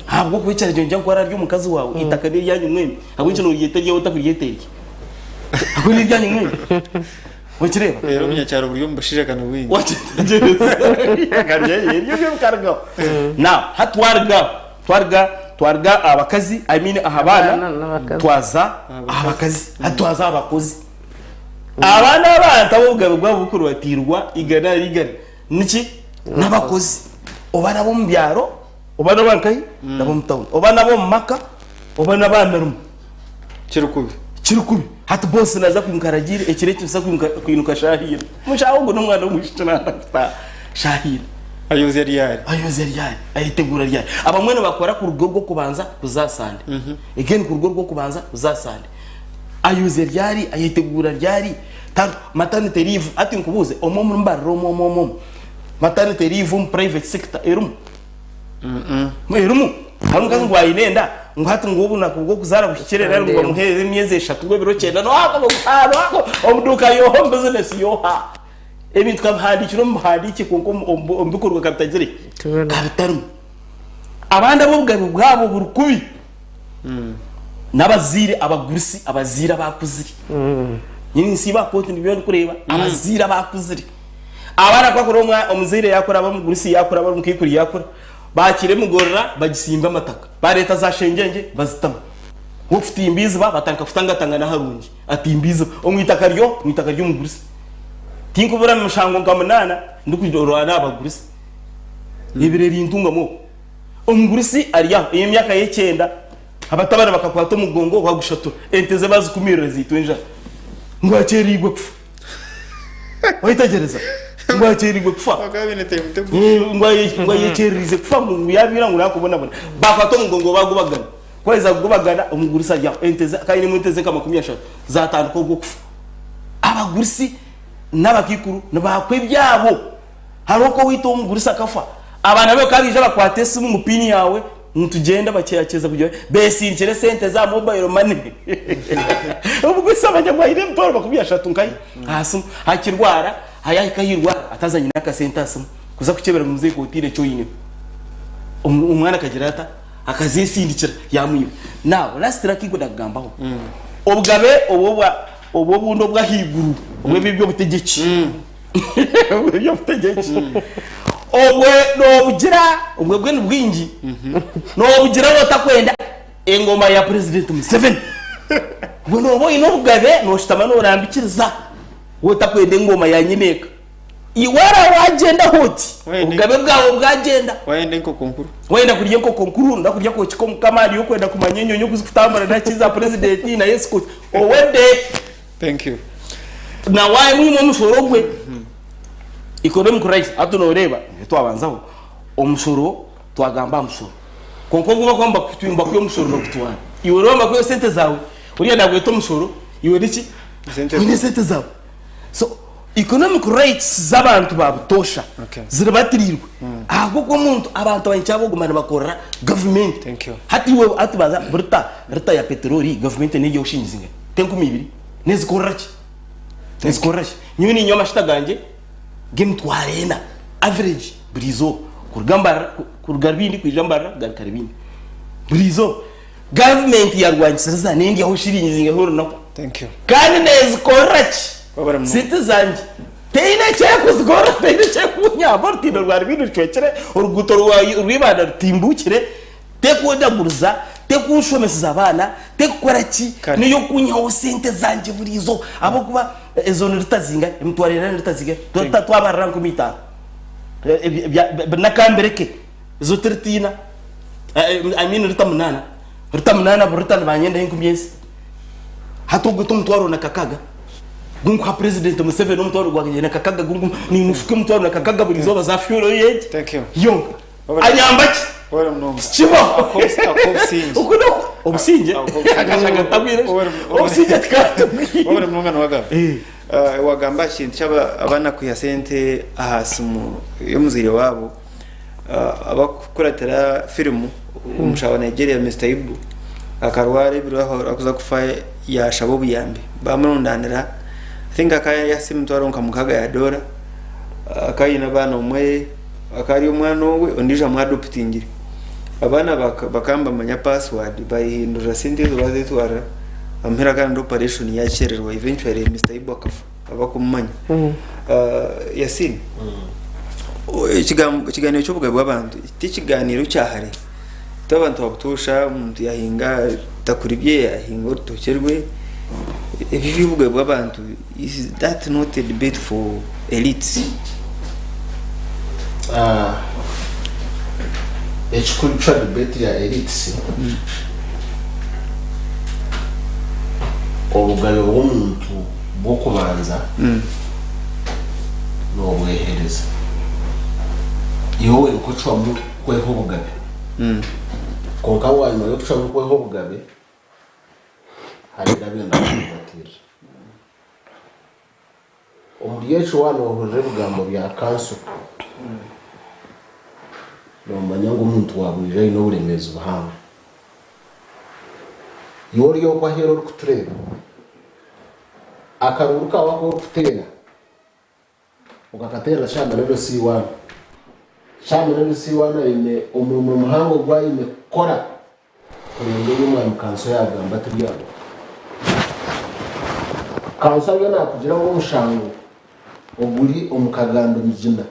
habwo kwicara je njya kwara ryo mukazi wawe itakari ryanyu mwembi abwo cyo no yeteye utakuriyeteye ako ni ibyanyu nk'ibi wakireba rero munyacyaro buryo mbashije kana wingi na twarga abakazi I mean ahabana twaza abakazi hatwaza abakozi abana b'ubugabe bwabo bukuru batirwa igana niki n'abakozi obana bo mbyaro obana bankayi nabo mutawo obana bo maka obana banarumu kirukubi hati bose naza kumkaragire ekireke bisa kwinuka shahira mushaho ngo n'umwana w'umushitana afita shahira ayoze ryari ayitegura ryari abamwene bakora ku rugo rwo kubanza kuzasande again ku rugo rwo kubanza kuzasande ayoze ryari ayitegura ryari maternity leave ati nkubuze omomu mbaro omomu maternity leave mu private sector erumu hamwe ngo ayinenda ngo hati ngo ubuna kubwo kuzara bushikirera ngo muheze myeze 3 gwe biro 9 no hako omuduka yo business yo ha ebintu kabhandikiro muhandiki konko ombikorwa kabitagire kabitarumu abanda bo bwabo burukubi n'abazire abagurisi abazira bakuziri nyini siba kote nibyo kureba abazira bakuziri abana kwa omuzire yakora abamugurisi yakora abamukikuri yakora bakire mugorora bagisimba amataka ba leta za shengenge bazitama ufite imbizi batanka futanga na harungi ati imbizi omwitaka ryo mugurisi tinkubura mushango ngamunana ndukujorora n'abagurisi ibireri intunga mo omugurisi ariya imyaka ye9 abatabana bakakwata umugongo bagushatura enteze bazikumira zitwenja ngo acerigwe kufa wahitagereza ngo acerigwe kufa ngo yecerize kufa mu yabira ngo nakubona bakwata umugongo bagubagana kweza gubagana umugurisa ajya enteze kandi mu enteze kama 10 zatanduka bwo kufa abagurisi n'abakikuru n'abakwe byabo haroko wito umugurisa kafa abana be kabije bakwatese mu mupini yawe mutugenda bakiyakeza kujya besinkire sente za mobile money ubwo sabanya mwahire mporo bakubya shatunkayi hasi hakirwara hayahirwa atazanye naka sente asum kuza kukebera mu muzeko utire cyo yine umwana kagirata akazisindikira yamwiba nawe last track kudagambaho obgabe obo bundo bwahiguru obwe bibyo butegeki obwe butegeki obwe no bugira obwe bwe n'ubwingi no bugira wotakwenda engoma ya president Museveni ubwo no boyi no bugabe no shitama no rambikiriza wotakwenda engoma ya nyineka iwara wagenda hoti ugabe bwawo bwagenda wayende nko konkuru wayenda kuriye nko konkuru ndakurya ko kiko mukamari yo kwenda kumanyenyo nyo kuzifutambara na kiza president na escort owende thank you na waye mwimo musoro gwe economic rights atunoreba twabanzaho omusoro twagamba musoro konko guma kwamba kutumba kyo musoro no kutwana iwe roma ko sente zawe uriya nagwe to musoro iwe riki sente zawe so economic rights z'abantu babutosha zirabatirirwe ahubwo umuntu abantu bancyabo gumana bakora government thank you hati we atubaza burta ya petroli government niyo ushingizinga tenku mibiri nezikoraki nyuni nyoma shitaganje game twarena average brizo kurgarbindi kwijambara garkaribindi brizo government yarwanyisa nindi aho shiringizinga horo nako thank you kandi nezikoraki citizen teine cyakuzgora teine cyakunyabortino rwarbindi rwecere uruguto rwibana rutimbukire tekudamuruza tekushomesa abana tekoraki niyo kunyaho sente zanje burizo abo kuba ezo niritazinga imtwarira niritazinga twabarara nkumita nakambereke zo 13 I mean ritamunana burutana banyenda inkumyesi hatubwo tumtwaro nakakaga gunka president Museveni umtwaro gwaganye nakakaga gungu ni mufuke mtwaro nakakaga burizo bazafyuro yeje thank you yo anyambaki wala mnonga chibo akosinje ukuno obusinje akashaka tabire obusinje tkatabire wala mnonga nwaga wagamba kintu cyaba abana kuya sente ahasumu yo muzire wabo abakuratera filmu umushawa Nigeria Mr Ibu akarware biro akuza kufa ya shabo buyambe bamurundanira I think akaya yasimtwaro nkamukaga ya dora akayina bana umwe akari umwana we ondija mwadoptingire abana bakamba manya password bayihindura sente zo bazitwara ampera kandi operation yakererwa eventually Mr. Ibo akafa abakumanya Yasin ikiganiro cyo bugabo bw'abantu ikiganiro cyahare abantu babutusha umuntu yahinga takuribye yahinga urutokerwe ibi bugabo bw'abantu is that not a debate for elites ekikultura debate ya elites obugabe bw'omuntu bw'okubanza n'obwehereza iwe nkucwamu kweho obugabe konka wanyuma y'okucwamu kweho obugabe harira byenda kubatira omuri ekyo wano ohurire ebigambo bya kanso nomanya ngu omuntu wabwire ayine oburemeezi buhango iwe oryoka ahera orikutureba akaruru kawe ako orikuteera okakateera shamanero C1 shamanero C1 ayine omurimo muhango gwayine kukora kurenga y'omwami kanso yagamba tibyabo kanso ariyo nakugira ngo omushango oguri omukagando migina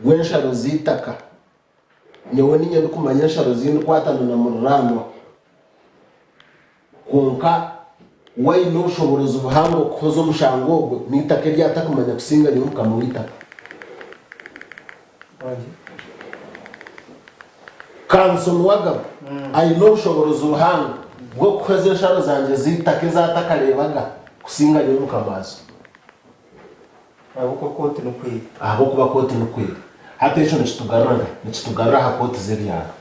gwensharo z'itaka nyewe ninye ndikumanya ensharo zindi kwatana na mururano konka wayine obushobozi buhango okukoza omushango ogwo n'itaka eryatakumanya kusinga nyewe mukama w'itaka kanso nuwagaba ayine obushobozi buhango bw'okukoza ensharo zanje z'itaka ezatakarebaga kusinga nyewe mukamazo ahabwokuba koti nukwiga hati ekyo nikitugarura ha koti z'ebyaro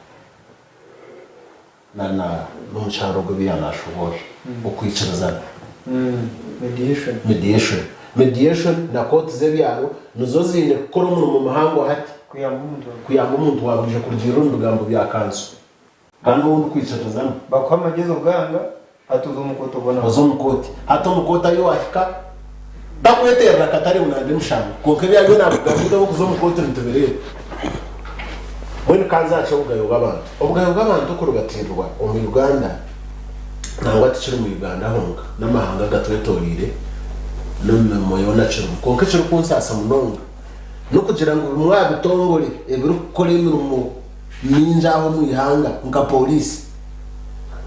n'omukyaro gw'ebyaro ashobora okwikirizana mediation na koti z'ebyaro nizo ziine kukora omurimo muhango hati kuyamba omuntu wabuje kurugira omu bigambo bya kanso kandi oundi kwikirizana bakuha amagezi oganga atuza omukoti obona oza omukoti hati omukoti ayo wahika bakweterera katari unande mushango konke byabyo nabugambira okuza omukoti nituberere bwene kanza acha obugayo bw'abantu kurubatirwa omu Uganda nangwa tikiri mu Uganda honka n'amahanga gatwetorire n'emimo yona kiri konke kiri kunsasa munonga nokugira ngo mwabitongore ebiri kukora emirimo mingi aho mu ihanga nka polisi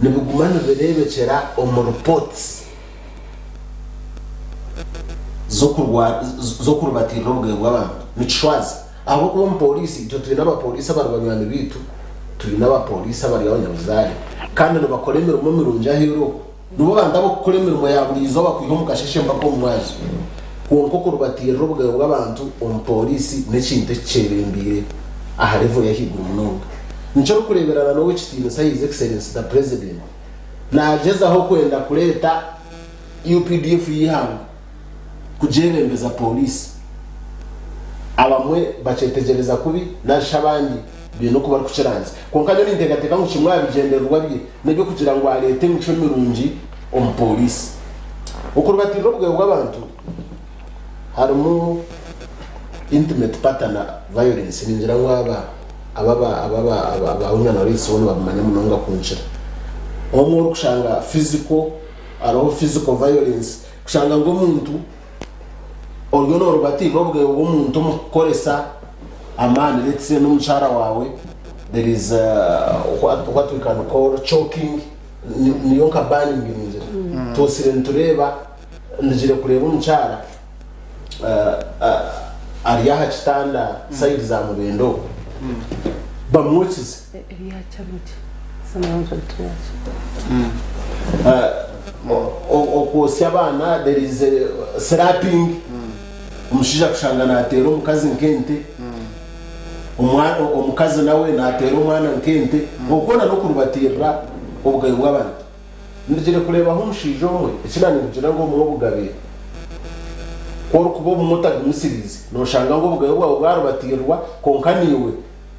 nibiguma nibirebekera omu reports zo kurubatirira obugabe bw'abantu nikishwazi aho kuba omupolisi itwe turi n'abapolisi abarwanyi bitu turi n'abapolisi abari abanyabuzare kandi nibakora emirimo mirungi ahero nibo bantu abokukora emirimo ya buri izooba kwiha omu kasheshe mpaka omu mwezi konka okurubatirira obugabe bw'abantu omupolisi n'ekintu ekikyebembire aha level yahaiguru munonga nikyo rukureberana n'owekitiinisa his excellence the president nagezaho kwenda kureeta UPDF y'ihanga kujerembeza polisi abamwe bacetegereza kubi nasha abandi bintu kuba kukiranze konka nyo nintegateka ngo kimwabigenderwa bye nebyo kugira ngo arete imico mirungi omupolisi okurubatirira obugabe bw'abantu harimu intimate partner violence ningira ngo abawunyana wese wona bamanya munonga kunshira omwe kushanga physical violence kushanga ngo omuntu oryo norubatirira obugabe bw'omuntu mukukoresa amani let's say n'omukyara wawe there is what we can call choking niyo nka burning ningira tosire ntureba ndigire kureba omukyara ari aha kitanda side za mubendo bamwokize okwosya abana there is slapping omushaija kushanga nateera omukazi nkente omukazi nawe nateera omwana nkente okubona n'okurubatirira obugabe bw'abantu ndigire kureebaho omushaija omwe ekinanirugira ngu omwe obugabe kworikuba obumutagimusirizi noshanga ngo obugabe bwawe bwarubatirwa konka niwe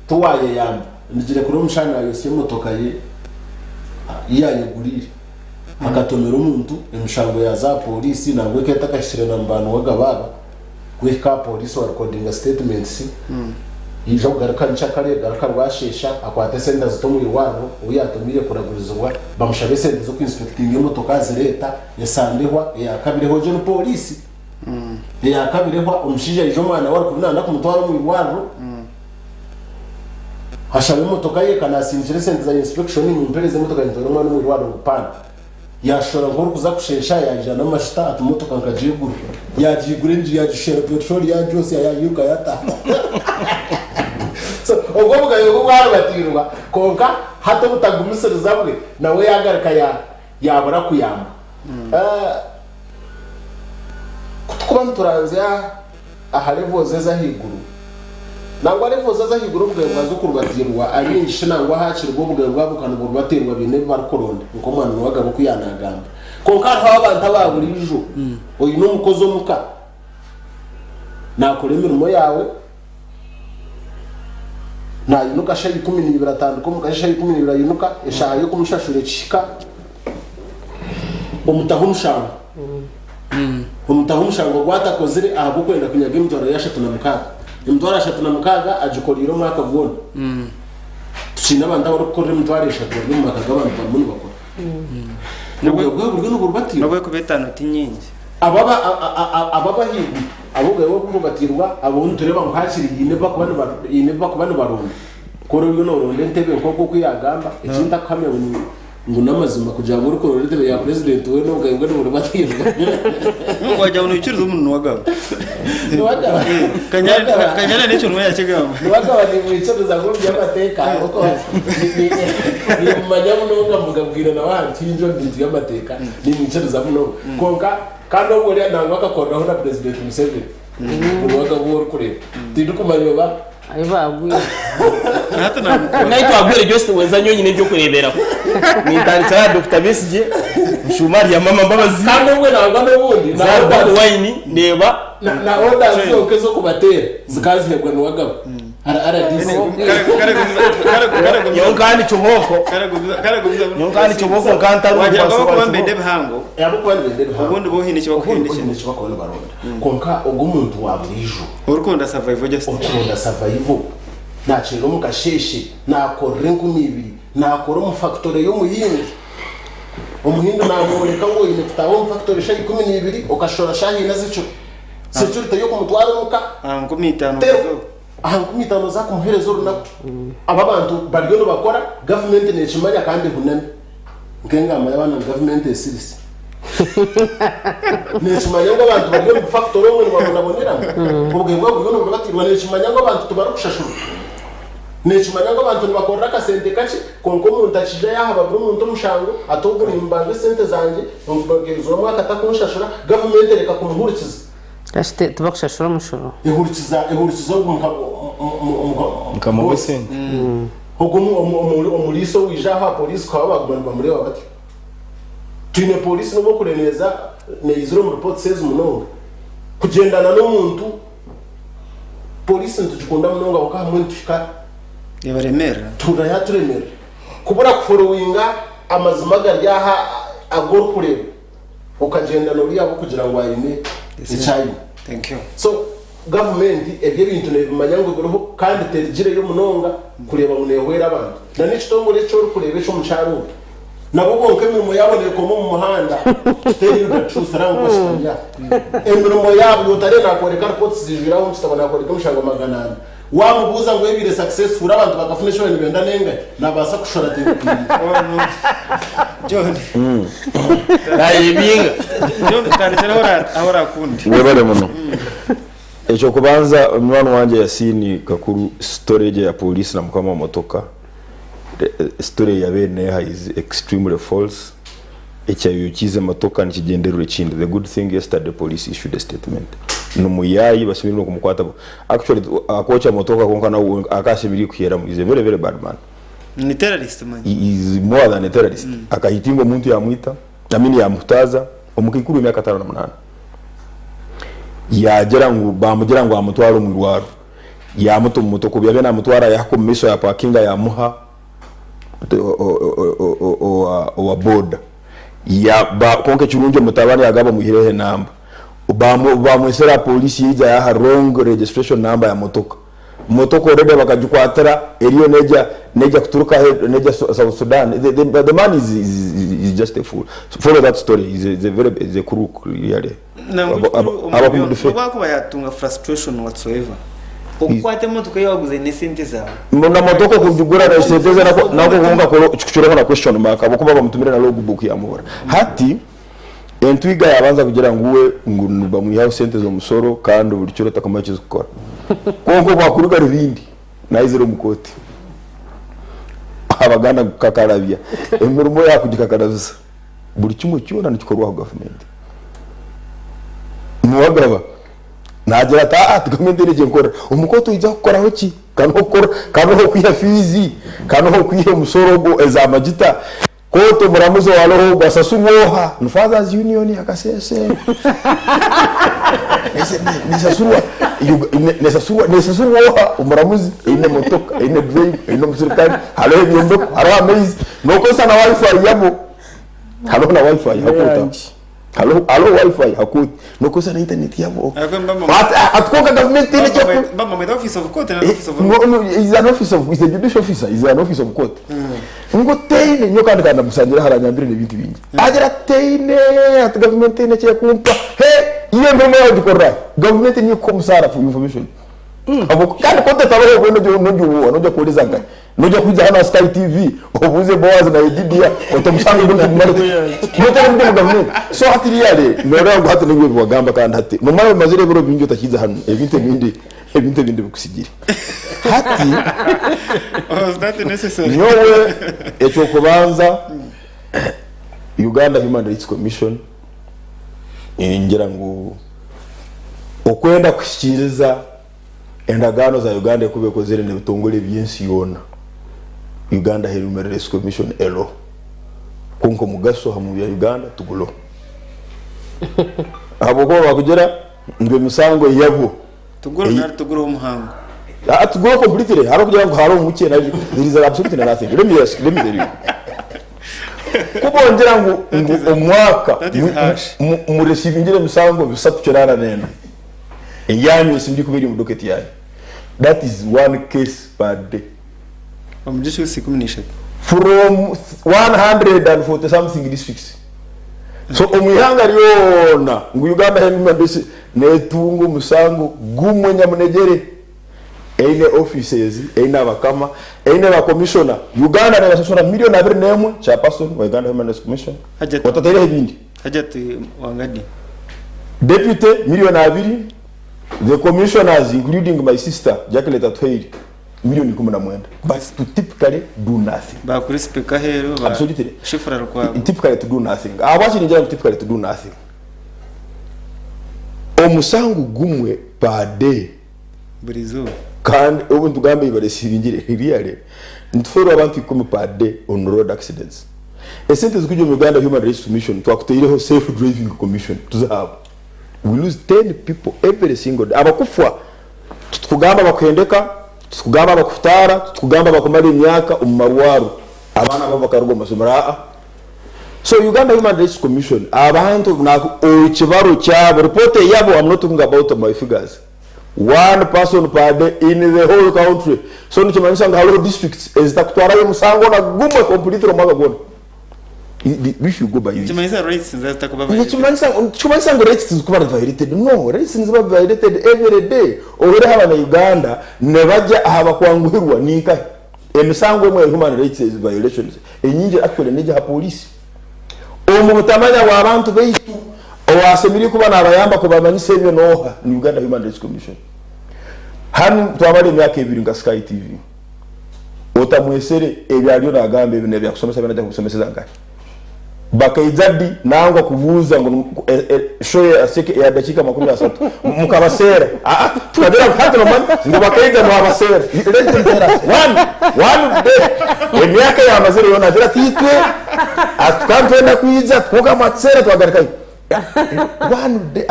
tuwayeyamba ndigire kuri omushana yosya emotoka ye yayegurire akatomera omuntu emishango ya za polisi nangwe ketakashire na mbano wagababa kweka polisi wa recording statements ija kugaruka nchakare garuka rwashesha akwate senda zitomu irwaro uyatumire kuragurizwa bamushabe senda zo kwinspecting imotoka zireta yasandihwa yakabireho je no polisi yakabireho umushije ijo mwana wari kunanda kumutwara mu irwaro hashabe imotoka ye kanasinjire senda za inspection mu mpereze imotoka yintoro mwana mu irwaro gupana yashora nkuru kuza kushesha yajana amashita atumotoka nkajigura yajigure nji yajishera petrol yajose yayuka yata so ubwo bwayo bwari batirwa konka hato butagumisiriza bwe nawe yagarika yabura kuyamba kuba turanze aha level zeza higuru nangwa level zeza higuru bwe bwazo kurbatirwa arinshi nangwa hakirwa bwe bwabukana burbatirwa bine barkoronde uko mwana wagabo kuyanagamba konka hawo abantu ababurijo oyi n'umukozo muka nakora imirimo yawe na yunuka shayi 12 atandukanye mu kashayi 12 yunuka eshaha yo kumushashure chika umutahumushango umutahumushango gwatakozire aho kwenda kunyaga imtwaro yashatu na mukaga imtwaro yashatu na mukaga ajikoriro mwaka bwone tushina banda bari gukora imtwaro yashatu mu makaga abantu bamuni bakora nubwo buryo n'uburbatiro nubwo kubetano tinyingi ababa higu abugwe bo kubatirwa abuntu tureba muhakiri yine bakubana baronde koro yo noronde ntebe nkoko kuyagamba ikinda kamwe ngo namazima kugira ngo uruko rurete ya president we no bwebwe n'urubatirwa ngo wajya unucyuriza umuntu wagabo kanyana n'icyo nwe yakigamba wagabo ni mwicuruza ngo by'amateka uko ni manyamu no ngambugabwira na wanti injo nditi y'amateka ni mwicuruza muno konka kandi ubwo rero nangwa akakoraho na president Museveni wagabo uri kureba tidukumanyoba ayo baguye hato na naitwa abwere just weza nyonyine byo kurebera ni tanza Dr. Besije Shumari ya mama mbabazi kandi ubwo nangwa n'ubundi na wine neba na order zoke zo kubatera zikazihebwa n'uwagabo RDC yonkani chomoko yonkani chomoko kanta wagira ngo kubambende bihango yabukwanbende ubundi bohine cyo bakwindisha cyo bakora baronda konka ubwo umuntu waburijo urukundo survival just ukunda survival naciro mukasheshe nakora ngumibiri nakora mu factory yo muhinga umuhinga namureka ngo ine tutawo mu factory shayi 12 ukashora shayi nazico security yo kumutwara muka ngumitano ahankumitano za kumuherezo runako aba bantu baryo bakora government nechimanya kandi hunane ngengama y'abana government esirisi nechimanya ngo abantu baryo mu factory umwe babonera ubwo ngo batirwa nechimanya ngo abantu tubarukushashuru nechimanya ngo abantu bakora ka sente kachi konko umuntu akije yahaba buri umuntu mushango atogura imbanze sente zanje ngubagirizo mwaka takunshashura government reka kumuhurikiza Kashite tubakushashura mushoro. Ihurikiza mukama wesente. Hugo umuriso wijaha police kwa bagomba muri babati. Tune police no kureneza ne izero mu report says munonga. Kugendana n'umuntu police ntujikunda munonga ukamuntu fika yabaremera. Turemera. Kubura kuforowinga amazima garyaha agor kureba. Ukagendana uri abo kugira ngo ayine icayi. Thank you. So government ebye bintu ne manyango goroho kandi terigire yo munonga kureba munehwera abantu. Na nichitongo lecho kureba echo mucharo. Nabo bonke mu yabone ko mu muhanda teri y'ubucusaranga bashanja. Emirimo yabo yotare nakoreka reports zijiraho mutabona koreka mushango maganana. Wamubuza ngo ebire successful abantu bakafune cyo ibintu benda nenga nabasa kushora teri. John. Nayibinga. John kanitera ahora kundi. Webale muno. Echo kubanza umwana wanje Yasini kakuru storage ya police na mukama motoka. The story ya bene is extremely false. Echayo kize motoka nikigenderure kindi. The good thing yesterday police issued a statement. Numuyayi basubira kumukwata. Actually akocha motoka konka na akashibiri kuyera is a very very bad man. Ni terrorist man. He is more than a terrorist. Akahitingo muntu yamwita, namini yamutaza omukikuru myaka 58. Yagera ngo bamugera ngo amutwara mu rwaro. Yamuto mutoko byabe na mutwara yako miso ya parkinga yamuha o boda. Ya ba konke churunje mutabani yagaba muhirehe namba. Ba mu sera police yija ya wrong registration number ya motoka. motoko rede bakajukwatira eriyo neja kuturuka neja South Sudan. The man is just a fool. Follow that story. Is a crook really. Abako bayatunga frustration whatsoever. Ukwate motoka yaguze ne sente zawe. Mbona motoko kujugura na sente za nako kugonga ko kuchura na question mark abakuba bamutumira na logbook ya muhora. Hati entwiga yabanza kugira nguwe ngunuba mu yaho sente zo musoro kandi buri cyo takamacyo gukora. Kongo bakuruga ribindi na izero mukoti. Abagana kakarabya. Emirimo yakugikakaraza. Buri kimwe cyona nikikorwa government. Muwagaba nagira ta tukamende neje nkora umukoto ujya gukora hoki kano kwiha fizi kano kwiha musoro go ezamagita koto muramuzo waloho basasumoha no fathers union yakasese nesasuwa umuramuzi ine motoka ine drive ine musirikani halo byendo haro amaze no kosa na wifi yabo halo na wifi hakuta halo wifi hakuta no kosa na internet yabo atkoka government ile cha bamba med office of court na office of no is an office of is a judicial officer is an office of court ngo teine nyoka ndikanda musangira haranyambire nebintu bingi agira teine at government ine cha kumpa iye mbemo yadikora government ni komisara for information abo kandi konte tabaho kwendo no kuuliza ngai noja kuja hana Sky TV obuze Boaz na Edidia otomusanga ngo ndimare note ngo government so hati yale nora ngo hati ngwe bwagamba kandi hati no mawe mazire biro bingi takiza hano ebinte bindi bukusigira hati was that necessary nyowe echo kubanza Uganda Human Rights Commission ingira ngo okwenda kushikiriza endagano za Uganda kubeko zire ne bitongole byensi yona Uganda Human Rights Commission elo kunko mugaso hamu ya Uganda tugulo aboko bakugera ngwe musango yabo tuguro umuhango tuguro completely haro kugira ngo haro umuke na there is absolutely nothing let me tell you kubongera ngo umwaka mu receivingire musango bisatu kirara nena yanyu sindi kubiri mu docket yayo that is one case per day amujisho sikuminisha from 140 something districts so umuyanga ryona ngo Uganda Human Rights netungu musango gumwe nyamunegere eine offices eine abakama eine ba commissioner Uganda na sasona million na nemu cha person wa Uganda Human Rights Commission watatere ibindi hajati wangadi deputy million na 2 the commissioners including my sister Jacqueline Tatweiri million 10 but to typically do nothing ba kuri speaker hero ba absolutely shifra kwa typically to do nothing abachi ninjira typically to do nothing omusangu gumwe per day burizo kandi ubuntu gambe ibaresibingire really ntforo abantu 10 per day on road accidents esente zikujo mu Uganda Human Rights Commission twakuteireho safe driving commission tuzahaba we lose 10 people every single day abakufwa tukugamba bakwendeka tukugamba bakufutara tukugamba bakomara imyaka umumarwaro abana babakarugo masomara so Uganda Human Rights Commission abantu nako okibaro cyabo report yabo I'm not talking about my figures one person per day in the whole country so nikimanisha ngalo districts ezitakutwara yo musango na gumwe completely mwaga gona we should go by you kimanisa rights nzatakubaba kimanisa ngo rights zikuba violated no rights nziba violated every day obere haba na Uganda ne bajya ahaba kwanguhirwa nika emisango mwe human rights violations enyinje actually neje ha police omutamanya wa abantu beitu owasemiri kuba nabayamba kubamanyisa ebyo noha ni Uganda Human Rights Commission hanu twabale myaka 2 nga Sky TV otamwesere ebyalyo nagambe ebine bya kusomesa bana kusomesa zangaye bakaizadi nangwa kubuza ngo shoye aseke ya dakika 13 mukabasera tukadera hata mama ngo bakaiza mu abasera one day emyaka ya mazero yona dira titwe atukantenda kuiza twoka matsera twagarika one day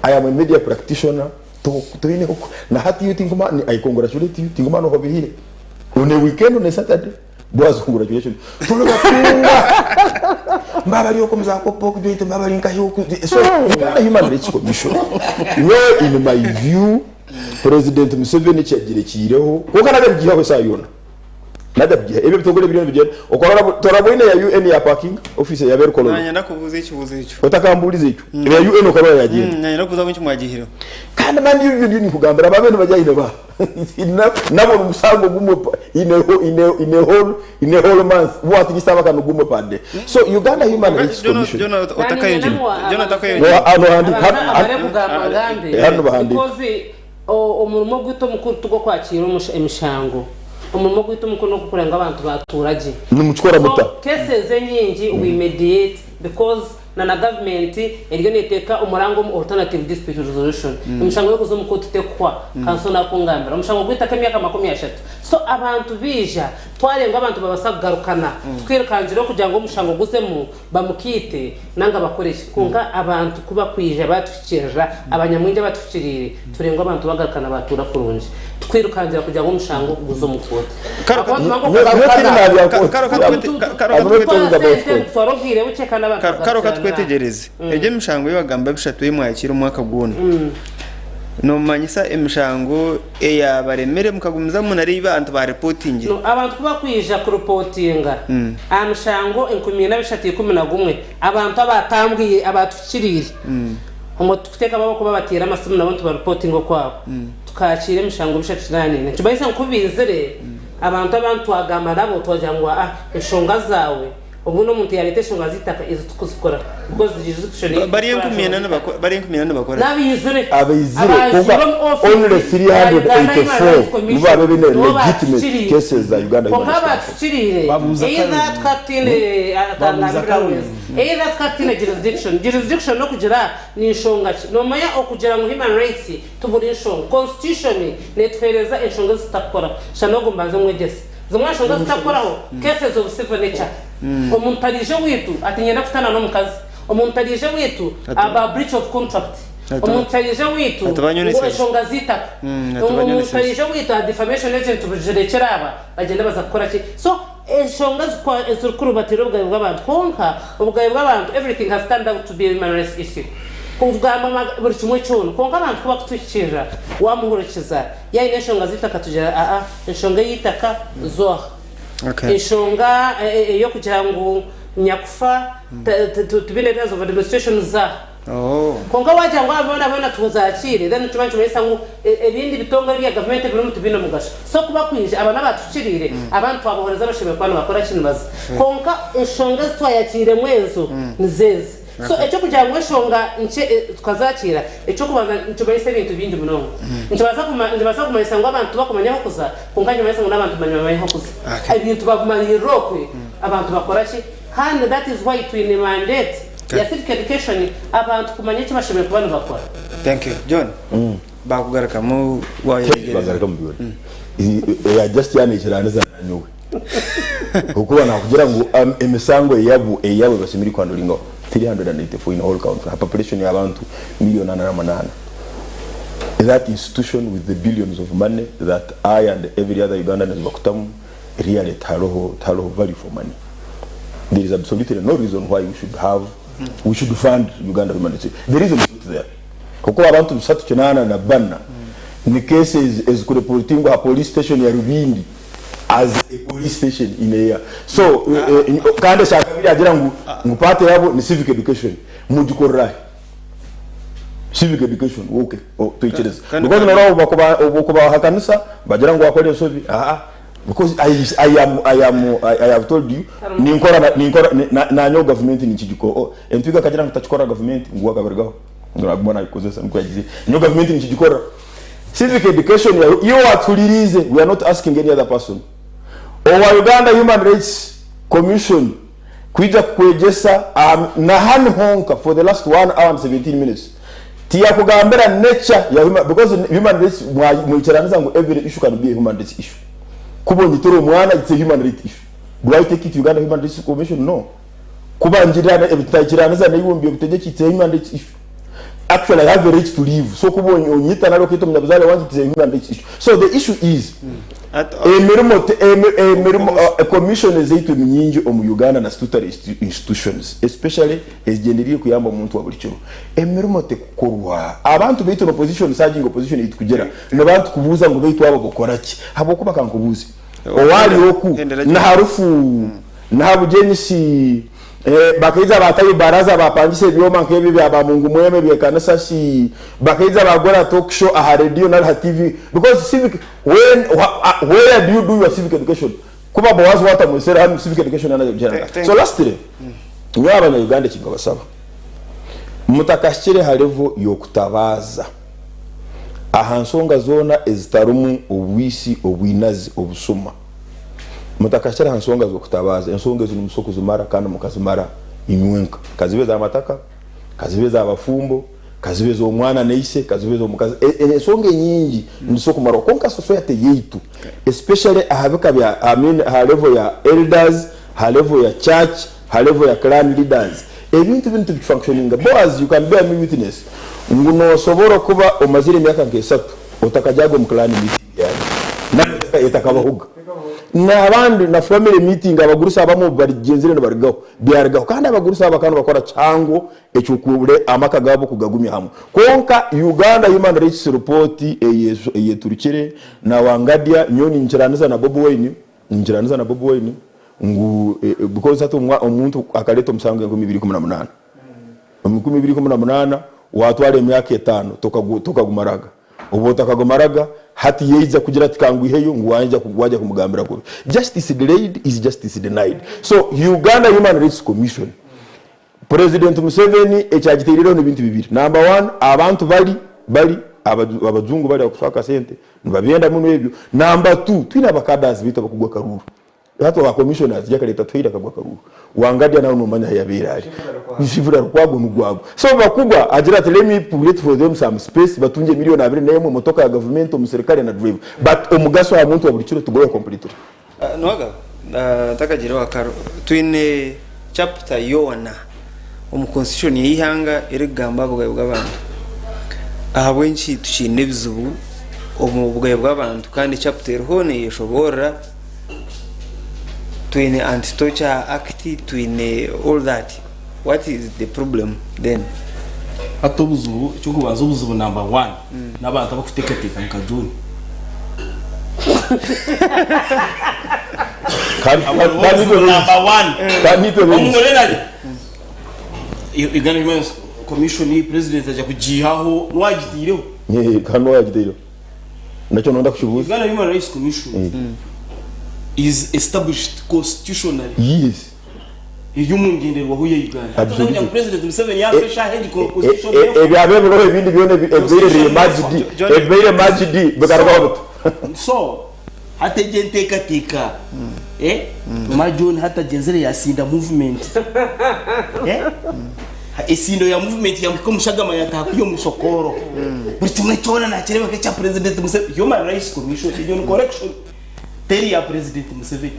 I am a media practitioner to ine huko na hati yuti ngoma ni I congratulate you tingoma no hobihire one weekend on Saturday Boaz congratulations tunabatunga mbabali okomza kopoko joite mbabali nkahiuku so Human Rights Commission no in my view president Museveni cyagirekireho kuko nagagiyeho sayona nadabiye ebe bitogole billion bigenda okora torabone ya UN ya parking office ya bero koloni nanya nakubuza ikibuzo icyo utakambuliza icyo ya UN okaba yagiye nanya nakubuza ko kimwagihiro kandi mandi y'ibyo ni kugambira babene bajyine ba nabo umusango gumwe in a whole month what is tabaka no gumwe pande so Uganda Human Rights Commission Jona utakayenje hano bahandi because umurimo gwito mukuru tugo kwakira emishango umurimo gwito mukuru no kurenga abantu baturage n'umuchukora muta cases nyingi we mediate because na government eryo neteka umurango alternative dispute resolution umushango yo kuzomu kotutekwa kanso nakungambira umushango gwitaka emyaka 30 so abantu bija twarenga abantu babasagarukana twirukanjira kugira ngo umushango gusemu bamukite nanga bakoresha kunga abantu kuba kwije batukirira abanyamwinje batukirire turenga abantu bagarukana batura kurunje twirukanjira kugira ngo umushango guzomu kote karo katwetegereze eje mishango y'abagamba bishatu y'imwakira umwaka gune no manyisa emishango eya baremere mukagumiza munari bantu ba reporting no abantu kuba kwija ku reportinga amushango 2011 abantu abatambwiye abatukirire umuteka babo kuba batira amasimu n'abantu ba reporting kwabo tukakira emishango bishatu nane tubayisa nkubizere abantu agama nabo twajangwa eshonga zawe ubuno muntu yarete shonga zitaka izo tukuzikora because jurisdiction bari nkumiyana bakora nabizire kuba only 384 muba bene legitimate cases za Uganda kwa tukirire either twatine atangabira either twatine jurisdiction no kugira ni shonga no maya okugira mu human rights tuburi shonga constitution netwereza eshonga zitakora shanogo mbanze mwegese zimwe shonga zitakoraho cases of civil nature umuntu arije witu atinyenda kutana no mukazi umuntu arije witu aba breach of contract umuntu arije witu shonga zitaka umuntu arije witu defamation agent bujerekera aba bagenda bazakora ki so shonga zikuru batiro bw'abantu konka ubwaye bw'abantu everything has stand out to be a human rights issue kuvugamba buri kimwe cyono konka abantu kuba kutukira wamuhurikiza yaine shonga zitaka tujera shonga yitaka zoha eshonga yo kugira ngo nyakufa tubine days of administration za konga waje ngo abona tuzakire then tubanze mwesa ngo ebindi bitonga bya government biri mu tubine mugasha so kuba kwinje abana batukirire abantu abahoreza bashebe kwano bakora kintu bazi konka eshonga twayakire mwezo nizeze so echo kugira ngo eshonga nce twazakira echo kubanza ntubayise ibintu bindi muno ntibaza kumayisa ngo abantu bakumanyaho kuza kunganya mayisa ngo n'abantu banyamanyaho kuza ibintu bagumanye rokwe abantu bakora ki and that is why to in mandate ya civic education abantu kumanya cyo bashobora kubana bakora. Thank you John. Bakugaraka mu wayegereza bagaraka mu biwe ya just yani kiraneza nanyuwe kuko bana kugira ngo emisango yabo basimiri kwandulingo 384 in all country, a population of around 2,800,000. That institution with the billions of money that I and every other Ugandan is Bakutamu really talo value for money. There is absolutely no reason why we should fund Uganda Human Rights. The reason is there. Koko abantu bisatu chenana na banna. Ni cases as kureportingo a police station ya Rubindi as a police station in a year. So kande shakabiri agira ngupate yabo ni civic education mujikorai civic education okay tuichereza because naro bakoba hakanisa bagira ngo akore sobi because I have told you ninkora na nyo government ni chijiko entwiga kagira ngutachikora government ngwa kabergaho ngabona ikozesa nkwagize nyo government ni chijikora civic education you are tulirize we are not asking any other person. Our Uganda Human Rights Commission kuja kwegesa na honka for the last 1 hour and 17 minutes. Tia kugambira nature ya because human rights mwicheraniza ngo every issue can be a human rights issue. Kubo ngitoro mwana it's a human rights issue. Do I take it to Uganda Human Rights Commission? No. Kuba njirana ebitachiraniza na yombi obutegeki it's a human rights issue. actually I have a right to live. So kubo onyita nalo kito mnyabuzale want it is a human rights issue. So the issue is a commission ezaitu nyingi omu Uganda na statutory institutions especially ezigenderiye kuyamba omuntu wa buli kiro emirimo tekorwa abantu baitu no opposition sajing opposition yitu kugera n'abantu kubuza ngo baitu abo bokoraki abo kuba kankubuze owali oku na harufu na habujenisi bakaiza batayi baraza bapangise byoma nkebi bya bamungu mweme bya kanisa si bakaiza bagora talk show a radio na TV because civic where do you do your civic education kuba bawazi wata mwesera hamu civic education na jana so lastly nyaba na Uganda kinga basaba mutakashire halevo yokutabaza ahansonga zona ezitarumu obwisi obwinazi obusuma mutakashira hansonga zo kutabaza ensonga zo musoko zumara kandi mukazimara imwenka kazibeza amataka kazibeza abafumbo kazibeza omwana neise kazibeza omukazi ensonga nyingi ndisoko maro konka society yitu especially ahabika bya ha level ya elders ha level ya church ha level ya clan leaders ebintu bintu functioning boys you can bear me witness nguno soboro kuba omazire myaka nkesatu otakajago mu clan meeting yani na etakabahuga na abandi na family meeting abagurusa abamo barigenzire no barigaho byaragaho kandi abagurusa abakano bakora cyango ecyukubure amaka gabo kugagumya hamwe konka Uganda Human Rights Report eyeturikire na wangadia nyoni njiraniza na Bobi Wine ngu because hatu omuntu akaleta musango ngo 2018 mu 2018 watwale myaka 5 tokagumaraga ubu takagumaraga hati yeiza kugira tikangwiheyo ngwanja kugwaja kumugambira ko justice delayed is justice denied. So Uganda Human Rights Commission President Museveni echagitiriro n'ibintu bibiri. Number 1 abantu bali abazungu bali akufaka sente nibabenda muno ebyo. Number 2 twina bakadazi bito bakugwa karuru hato wa commissioners yakaleta twira kagwa karuru wangadia nawo nomanya yabera ali nshivura kwago mugwago so bakugwa agira ati let me public for them some space batunje milioni 2 nemo motoka ya government omuserikali na drive but omugaso wa muntu abulikiro tugoye completely noga takagira wakaro twine chapter yona omu constitution yihanga erigamba bwayo bw'abantu ahabwenchi tuchine bizubu omu bwayo bw'abantu kandi chapter hone yeshobora twine anti-torture act twine all that. What is the problem then? Atobuzu cyukubaza ubuzubu number 1 nabantu bakuteketeka mukajuni kandi number 1 umureraje Uganda Human Commission president aje kujihaho nwagitireho kandi wagitireho nacho nonda kushubuza Uganda Human Rights Commission is established constitutionally. Yes. Yumungenderwa huye Uganda. Atanya president Museveni yafesha head constitution. Ebyabero ebindi byone ebere majidi bagaragaho. So hatejenteka tika majoni hata jenzere yasinda movement esindo ya movement ya mushagama yatakuyo musokoro buri tumwe cyona nakireba ke cha president Museveni Human Rights Commission yon correction teri ya president Museveni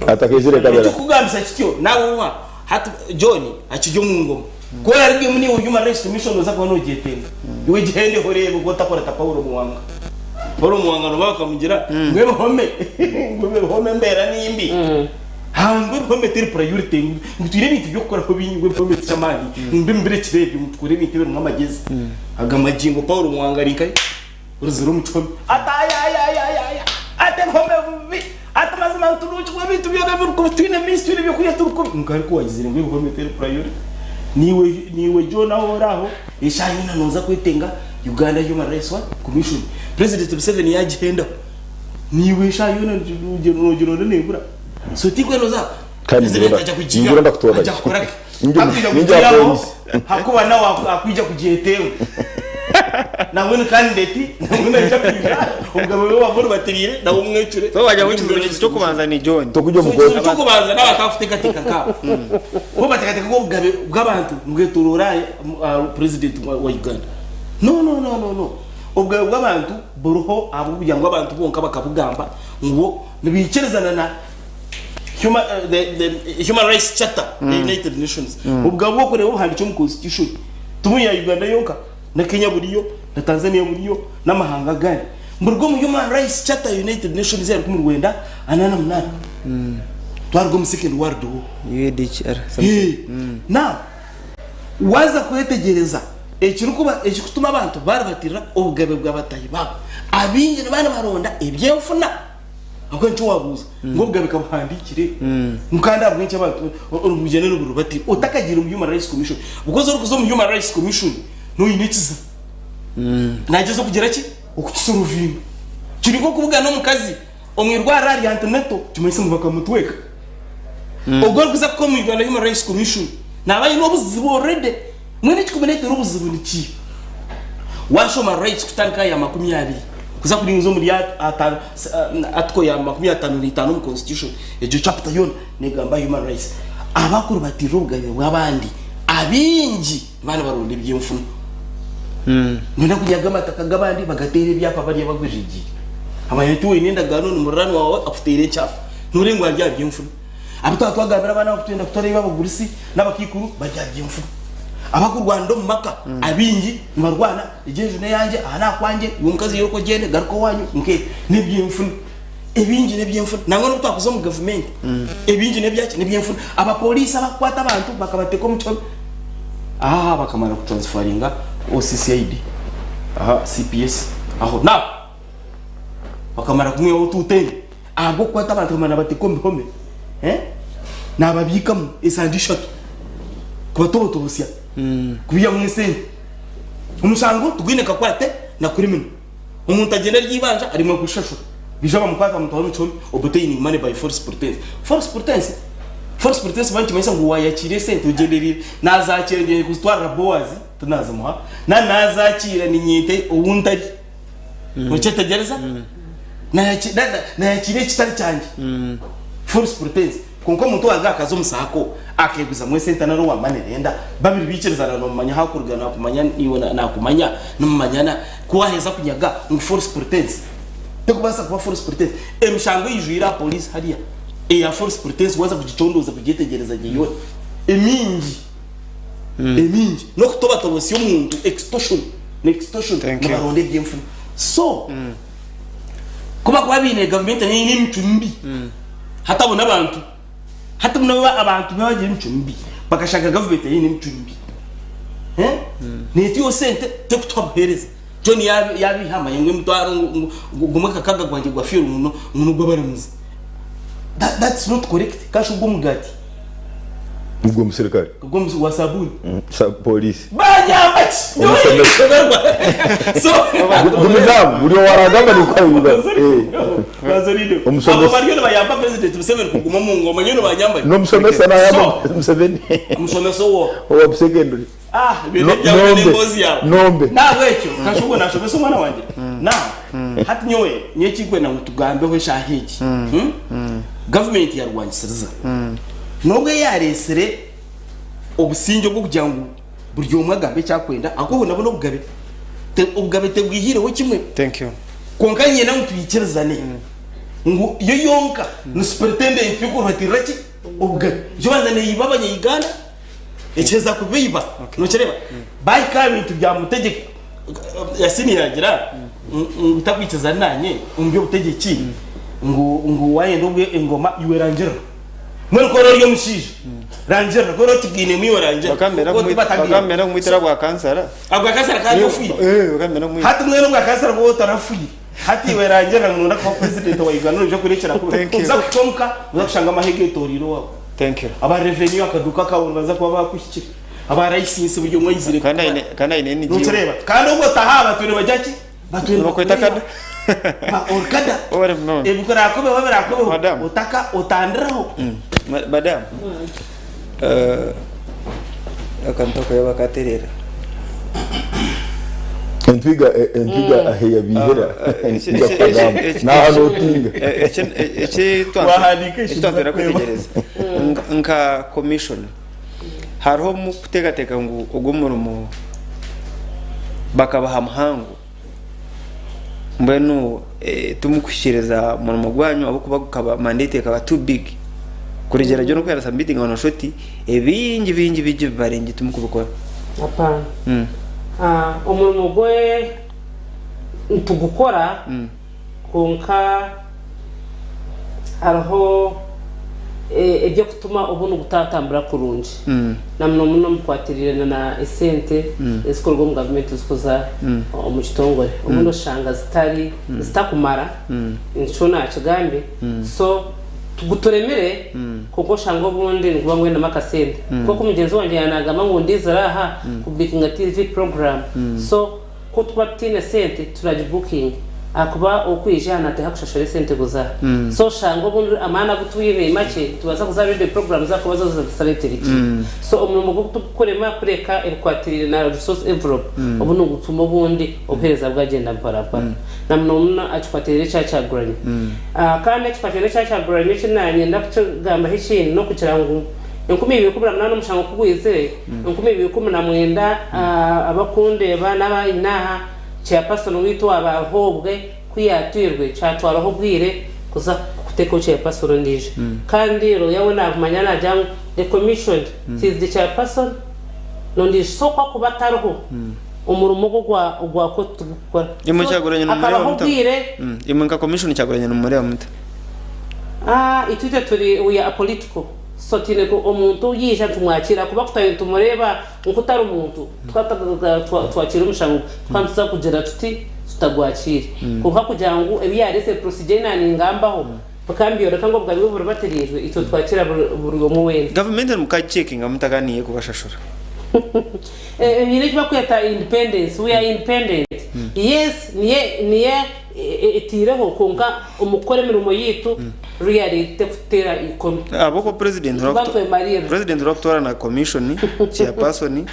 atakizire kabera tukugambisa kityo nawo wa hata John akijyo mungo ko yarige muni Human Rights Commission oza kubona ugetenga iwe gihende horebe gota kora Paulo Muwanga no bakamugira ngwe home mbera nimbi hangwe home teri priority ngutire bintu byo gukora ko binywe home cyamani mbere kirebi mutkure bintu bero nkamagezi agamajingo Paulo Muwanga rinkai uruziro muchome ataya ate home atamaza nturucho kwa bintu byo gaburu twine ministry byo kuya turuko ngari ko wagizire ngwe home teri priority niwe John ahoraho ishanyina noza kwitenga Uganda Human Rights Commission President Museveni yagenda niwe shayuna rugero nebura so tikwenoza president aja kujiga ngirenda kutoba aja kukoraka ninja hakuba nawe akwija kujetewe na wone candidate ngune chapija umugabo we wabona batirire na umwecure so wajya wikizo cyo kubanza ni John tokujyo mugoza cyo kubanza nawe akafuteka tika ka bo batekateka ko bugabe bw'abantu mweturura president wa Uganda no ubwo bw'abantu buruho abo bujyango abantu bonka bakabugamba ngo nibikerezana na Human Rights Charter the United Nations ubwo bwo kureba handicyo mu constitution tumuya Uganda yonka na Kenya buriyo na Tanzania buriyo n'amahanga gani mburgo mu Human Rights Charter United Nations zari ku Rwanda anana munana twargo mu second world war UNHCR na waza kwetegereza ekirikuba ekikutuma abantu barabatira obugabe bw'abatayi babo abingi n'abana baronda ebyefuna ako nco wabuza ngo bugabe kabuhandikire mukanda bwinshi abantu urugene n'uburubati utakagira mu Human Rights Commission bukoze urukuzo mu Human Rights Commission nuyinikiza nagezo kugira ki ukusuruvinga kiriko kuvuga no mukazi omwirwara ari antenato tumese mu bakamutweka ogor kuza ko mu Human Rights Commission nabaye no buzibo already mwene kikumenete rubuzibo niki washoma rights kutanka ya 20 kuza kuri nzo muri atko ya 55 mu constitution ejo chapter yon negamba human rights abakuru batiro bwaye wabandi abingi bana baronde byemfuna none kuyaga mataka gabandi bagatere byapa bari bagujiji abayetu inenda gano n'umurano wawe afutere cyafa nuri ngo arya byemfuna abutatu bagabira bana kutenda kutareba bagurisi n'abakikuru barya byemfuna abaku Rwanda mu maka abingi marwana ijeje ne yanje ana kwanje yumkazi yoko gende garko wanyu nke nebyemfuna ebingi nebyemfuna nango nutakuzo mu government ebingi nebyaki nebyemfuna aba police abakwata abantu bakabateko mu cyo bakamara ku transferinga OCCID CPS aho na bakamara kumwe ututende abo kwata abantu mana bateko mbihome nababika mu esandishatu kubatoto busya kubiya mwese umusango tugwineka kwate na kuri mino umuntu agenda ryibanja arimo gushashu bijaba mukwata mutwaro cyo obtaining money by force pretense bantu mesa ngo wayakire sente ugenderire nazakirengeye kuzitwara bowazi tunazamuha nazakira ni nyite ubuntari mucetegereza nayakire kitari cyanjye force pretense konko muntu wagakaza umusako akeguza mwe sente naro wamanirenda babiri bikirizana no manya hakurugana kumanya niwe nakumanya numanyana kuwaheza kunyaga mu force pretense tekubasa kuba force pretense emshango yijira police hariya ya force pretense waza kugicondoza kugitegereza giyo emingi no kutoba tobosi y'umuntu extortion baronde byemfu so kuba kwabine government ni mtumbi hatabona abantu abantu baje mtumbi bakashaka government ni mtumbi netiyo sente tekutobereza John yabi hama yengwe mutwaro gumaka kaga gwanje gwa fiyo umuntu gwabaramuzi that's not correct kasho gumugati ubwo musirikare ubwo musu wasabuni police banyamati so gumizamu uri waragamba ni kwa biba bazorido abo bariyo bayamba president Museveni kuguma mu ngoma nyene banyamba no musomesa na yamba Museveni musomesa wo secondary bene bya ngozi yawe nombe nabwecyo kashugo nashomesa umwana wanje na hati nyowe nyekigwe na mutugambe we shahiki government ya Rwanda siriza nubwo yaresere obusinjo bwo kugira ngo buryo umwagambe cyakwenda akubona bono bugabe tegwihire wo kimwe thank you konkanye na mutwikirizane ngo yo yonka no superintendent yuko hatiraki ubgabe jobanza ne yibabanye yigana echeza kubiba no kireba by coming to bya mutegeka yasini yagira utakwikiza nanye umbyo butegeki ngo wayende ubwe ingoma yuwerangera mwene ko ryo mushije rangera ko rotigine mwiwe rangera bakamera kumwitira kwa kansara agwa kansara kandi ufuye bakamera kumwitira hati mwene ngwa kansara ko tarafuye hati we rangera ngo ndako president wa Uganda uje kurekera ko uza kutomka uza kushanga amahege toriro wabo thank you aba revenue akaduka kawo baza kuba bakushyikira aba license buryo mwizire kana ine ni gihe ntureba kandi ubwo tahaba turi bajaki batuye bakwita kada orkada ore no ebukora ko babera ko utaka utandiraho madam akantoka yabakaterera entwiga aheya bihera na hano tinga twandira kutegereza nka commission hariho mu kutegateka ngo ugumurumo bakabaha muhango mbeno tumukushireza mu mugwanyo abo kuba mandate kaba too big kurigera ryo no kwera submitting on shoti ebingi bingi barengi tumukubikora apana umurimo gwe tugukora konka hariho ibyo kutuma ubona gutatambura kurungi namwe muno mukwatirira na esente esikorwa mu government zikoza mu kitongore ubundo shanga zitakumara incho na kigambe so tugutoremere kuko shanga ubundi ngo bamwe na makasente kuko mugenzi wanjye yanagama ngo ndizaraha publishing TV program so ko twatina sente turaji booking akuba okwijana te hakushashore sente guza so shango bundu amana gutuyire make tubaza kuza radio program za kubaza za saleteri so umurimo gukorema kureka ekwatirire na resource envelope ubunu gutuma bundi opereza bwagenda parapara namno achikwatirire cyacaguranye kandi achikwatirire cyacaguranye kinanye ndakugamba hishini no kukirangu nkumi ibikubura mwana mushango kugwize nkumi ibikubura mwenda abakunde bana inaha chairperson witu abahobwe kwiyatirwe cyatwaraho bwire kuza kuteko chairperson ndije kandi ro yawe navumanya najya the commission is the chairperson nondi soko kubataruho umurimo gwa ko tugukora imwe cyaguranye n'umure wa muta imwe nka commission cyaguranye n'umure wa muta itute turi we are political so tine ko umuntu yisha tumwakira kuba tumureba nkutari umuntu twakira umushango twantuza kugera tuti tutagwakira kuko kugira ngo ebiyarese procedure nani ngambaho bakambiyo reka ngo bwabiwe buri baterijwe ito twakira buri mu wenda government muka checking amutaganiye kubashashura yiri bakweta independence we are independent yes niye etireho konka umukore mirimo yitu reality futera ikomi aboko president rocktora na commission chairperson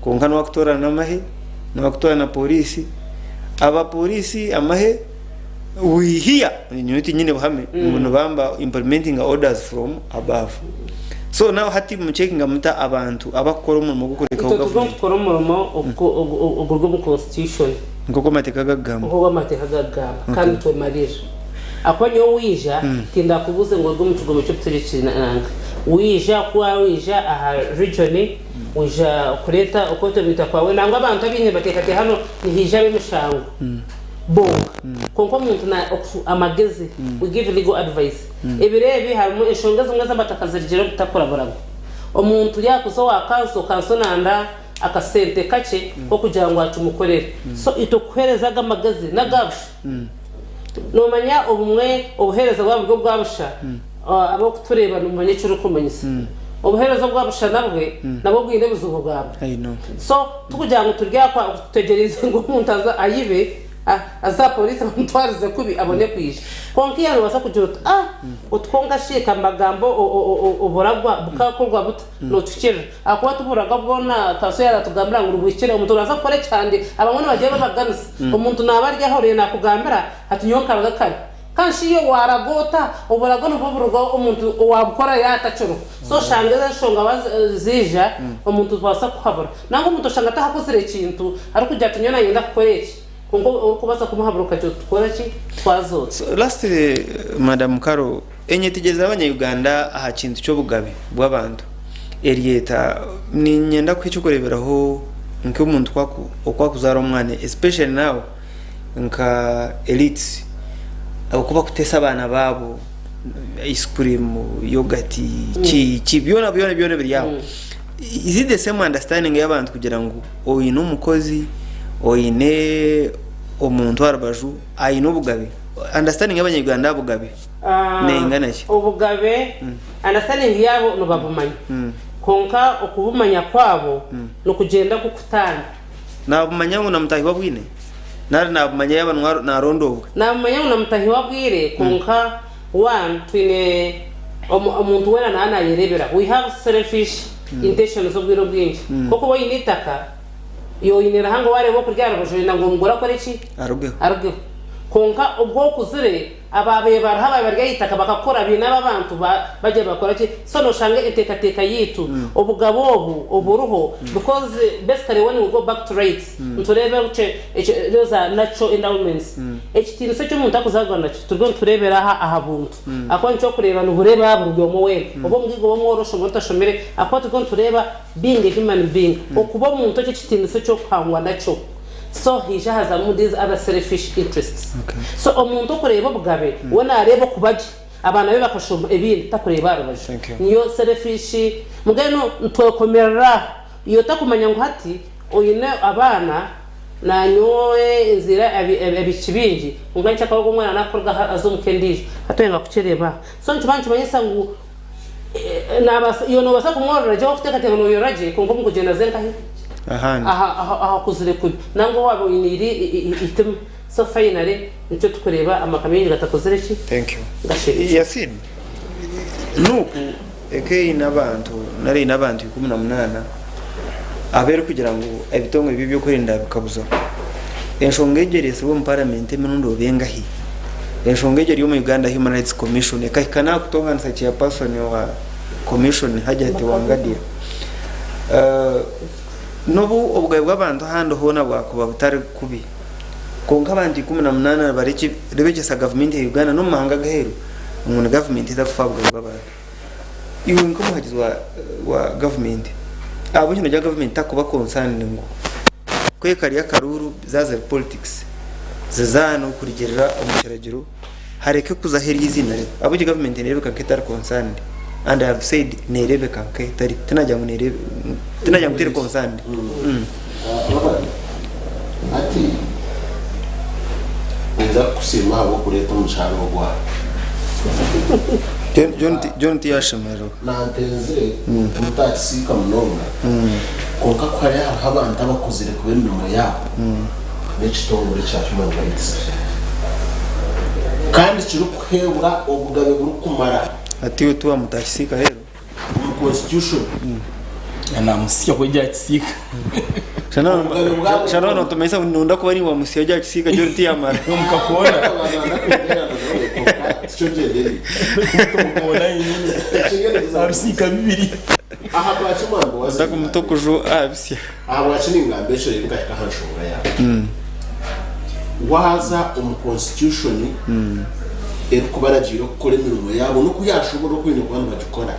konka no rocktora na mahe no rocktora na polisi aba polisi amahe we here nyuti nyine bahame umuntu bamba implementing orders from above so now hati mu checking amuta abantu abakora umurimo gukoreka ugavuga tukora umurimo ogurwo mu constitution ngoko mateka gagamba kandi twemarira akonyo wija tinda kubuze ngo rwo mutugo cyo turekinanga wija kwa wija aha region wija kureta ukoto bita kwawe nangwa abantu abinye batekate hano nihija bimushango bonga konko muntu na amagezi we give legal advice ebirebi harimo eshonga zimwe z'abatakazirigero bitakora barago umuntu yakuzo wakanso nanda akasente kace ko kugira ngo atumukorere so itokwereza gamagazi nagabusha no manya ubumwe obuhereza bwabwo bwabusha abo kutureba no manya cyo rukomanyisa obuhereza bwabusha nabwe nabo bwinde buzugo bwabo so tukugira ngo turya kwa tutegereze ngo umuntu aza ayibe aza polisi amutwarize kubi abone kwisha konkiya basa kugira utwonga shika amagambo oboragwa bukakorwa buta no tukira akuba tuburaga bona kaso yara tugambira ngo ubukire umuntu uraza kore cyane abamwe bagiye babaganisa umuntu nabarya hore nakugambira atunyonka bagakara kanshi yo waragota uburago no burugo umuntu wabukora yatacuro so shangeza shonga bazija umuntu twasa kuhabura nango umuntu shanga tahakozere kintu ari kujya tunyona yenda kukoreki kungo kubaza kumuhaburuka cyo tukora ki twazo last madam Karo enye tigeza abanya Uganda aha kintu cyo bugabe bw'abantu Elieta ni nyenda kwicukoreberaho nke umuntu kwakuzara umwana especially now nka elites akuba kutesa abana babo ice cream yogurt ki byona biri yaho is it the same understanding y'abantu kugira ngo oyine umukozi oyine umuntu arbaju ayino bugabe understanding y'abanyarwanda bugabe nengana ki ubugabe understanding yabo no babumanya konka okubumanya kwabo no kugenda kukutana nabumanya ngo namutahi wabwine nabumanya y'abantu narondobwa nabumanya ngo namutahi wabwire konka one twine umuntu wera nana yerebera we have selfish intentions of bwiro bwinshi koko boyinitaka yo inera hango ware bo kuryara bajurina ngo ngora kore ki aruge konka ubwo kuzire ababe barahabaye barigayitaka bakakora bina abantu baje bakora ki so no shange etekateka yitu ubugabo uburuho because basically when we go back to rates turebe uce those are natural endowments ekitino se cyo muntu akuzagana turgo turebera aha buntu akwancho kureba nubureba buryo mowe ubo mwigo bo mworosho mutashomere akwato tureba being a human being okuba muntu ekitino se cyo kwangwa nacho. So he has these other selfish interests. Okay. So omuntu kureba bugabe wona areba kubaji abana be bakashoma ebindi takureba arubaje niyo selfish mugeno ntwekomerera iyo takumanya ngo hati oyine abana na nyowe inzira abikibingi ungancha kawo mwana nakorga azumukendije atoyenga kucereba so ntubantu banyisa ngo nabasa iyo no basa kumworora je ofite katenga no yoraje kongo mugenda zenka aha kuzire kuri nango wabo iniri item so finally nicyo tukureba amakamyo gatakozere ki. Thank you Yasin nuku ekei nabantu nari nabantu 18 abere kugira ngo ebitongo ibi byo kurinda bikabuza enshongegerese bo mu parliament minundo bengahi enshongegeri yo mu Uganda Human Rights Commission ekakana kutonga nsachi ya person wa commission hajati wangadia nobu obugaye bw'abantu hando hona bwakuba butari kubi konka abandi 18 bariki rebegesa government ya Uganda no mahanga gaheru umuntu government idafabwa bw'abantu iwe nkomo hagizwa wa government abo kino ja government takuba concern ngo kwekari yakaruru zaza politics zizano kurigerera umushiragiro hareke kuzaheri izina rero abo ki government rero kaketara concerned and I have said nerebe kanke tari tunajya mu nerebe tunajya mu tiri concerned ati nza kusema abo kureta umushahara wa John Tiyashemero nantenze umutaxi kamunonga konka kwari abantu abakuzire kubera imirimo yabo n'ekitongore cya Human Rights kandi kiri kwebwa obugabe buri kumara ati utuwa mutakisika rero mu constitution na musya kujya kisika Shano tumesa nunda ko bari wa musya kujya kisika John Tiyamara mukakona Chojeli tumukona yini abisika bibiri aha bwachimambo wasa kumutokujo abisya aha bwachininga mbesho yinga kahashonga ya waza constitution erikubaragiro kukora imirimo yabo no kuyashobora kwine kwano bagikora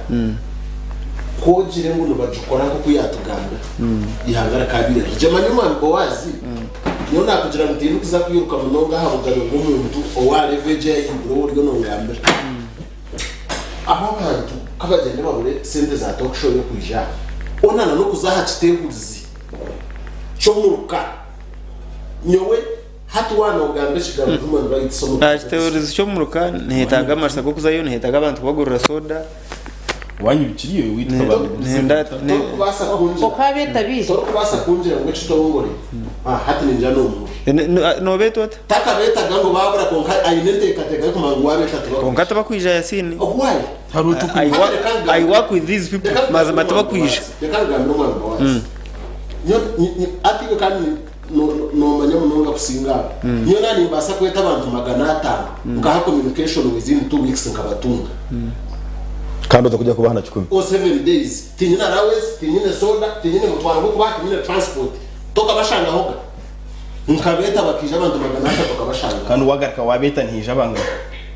kogire ngo bagikora nko kuyatugamba ihangara kabire jamani mwambo wazi niyo nakugira mutindi kuza kwiruka munonga habugaro bw'umuntu owareveje y'iburo ryo no ngambere aho bantu kabagende babure sente za talk show yo kuja onana no kuzaha kiteguzi cyo muruka nyowe hatu wana ugambe shigaba Human Rights so teorize cyo muruka ntitaga amasako kuzayo ntitaga abantu bagurura soda wanyibikiriye witwa kubasa kunjira okabeta bizo kubasa kunjira ngo kitongore hati ninja no beto ata takabeta gango babura konka ayinete katega kuma ngo wabeta tuba konka tabakwija Yasini why harutu I work with these people mazima tabakwija yakangambira umwana wazi nyo ati kandi no manya munonga kusinga niyo nani mbasa kweta abantu 500 ngaha communication within 2 weeks ngabatunga kandi utakuja kubana 10 or 7 days tinyina rawes tinyina soda tinyina mutwara ngo kuba tinyina transport toka bashanga hoga nkabeta bakija abantu 500 toka bashanga kandi wagarika wabeta ntije abanga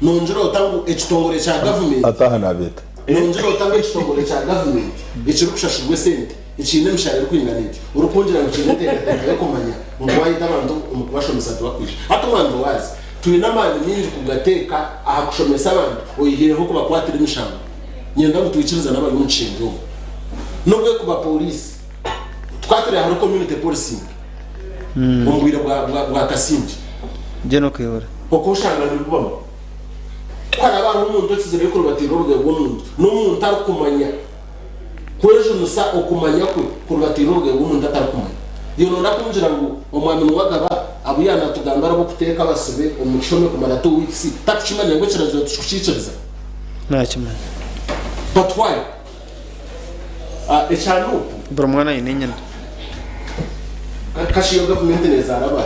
nonjero utangu ekitongore cya government ataha nabeta nonjero utangu ekitongore cya government ekiri kushashirwe sente ikintu mishare kwinganira urukungira mu kintu tekateka kumanya ngo wayita abantu umubashomesa twakwije atumando wazi turi namani nyinji kugateka aha kushomesa abantu oyihireho kuba kwatira imishanga nyenda mutwikiriza n'abari mu nshingo nubwo kuba police twatire hari community policing umbwira bwa Kasinji je no kuyora koko ushanga n'ubamo kwara abantu umuntu tsizere ko rubatira urwego umuntu n'umuntu tarukumanya kwejo nusa okumanya ko kurubatira urwego umuntu atarukumanya iyo nona kunjira ngo umwami wagaba abuyana tugambara bo kuteka basebe umushome kumara 2 weeks takuchimanya ngo kirazo tukuchiciriza nakimanya but why echanu bromwana inenyana kashiyo government nezaraba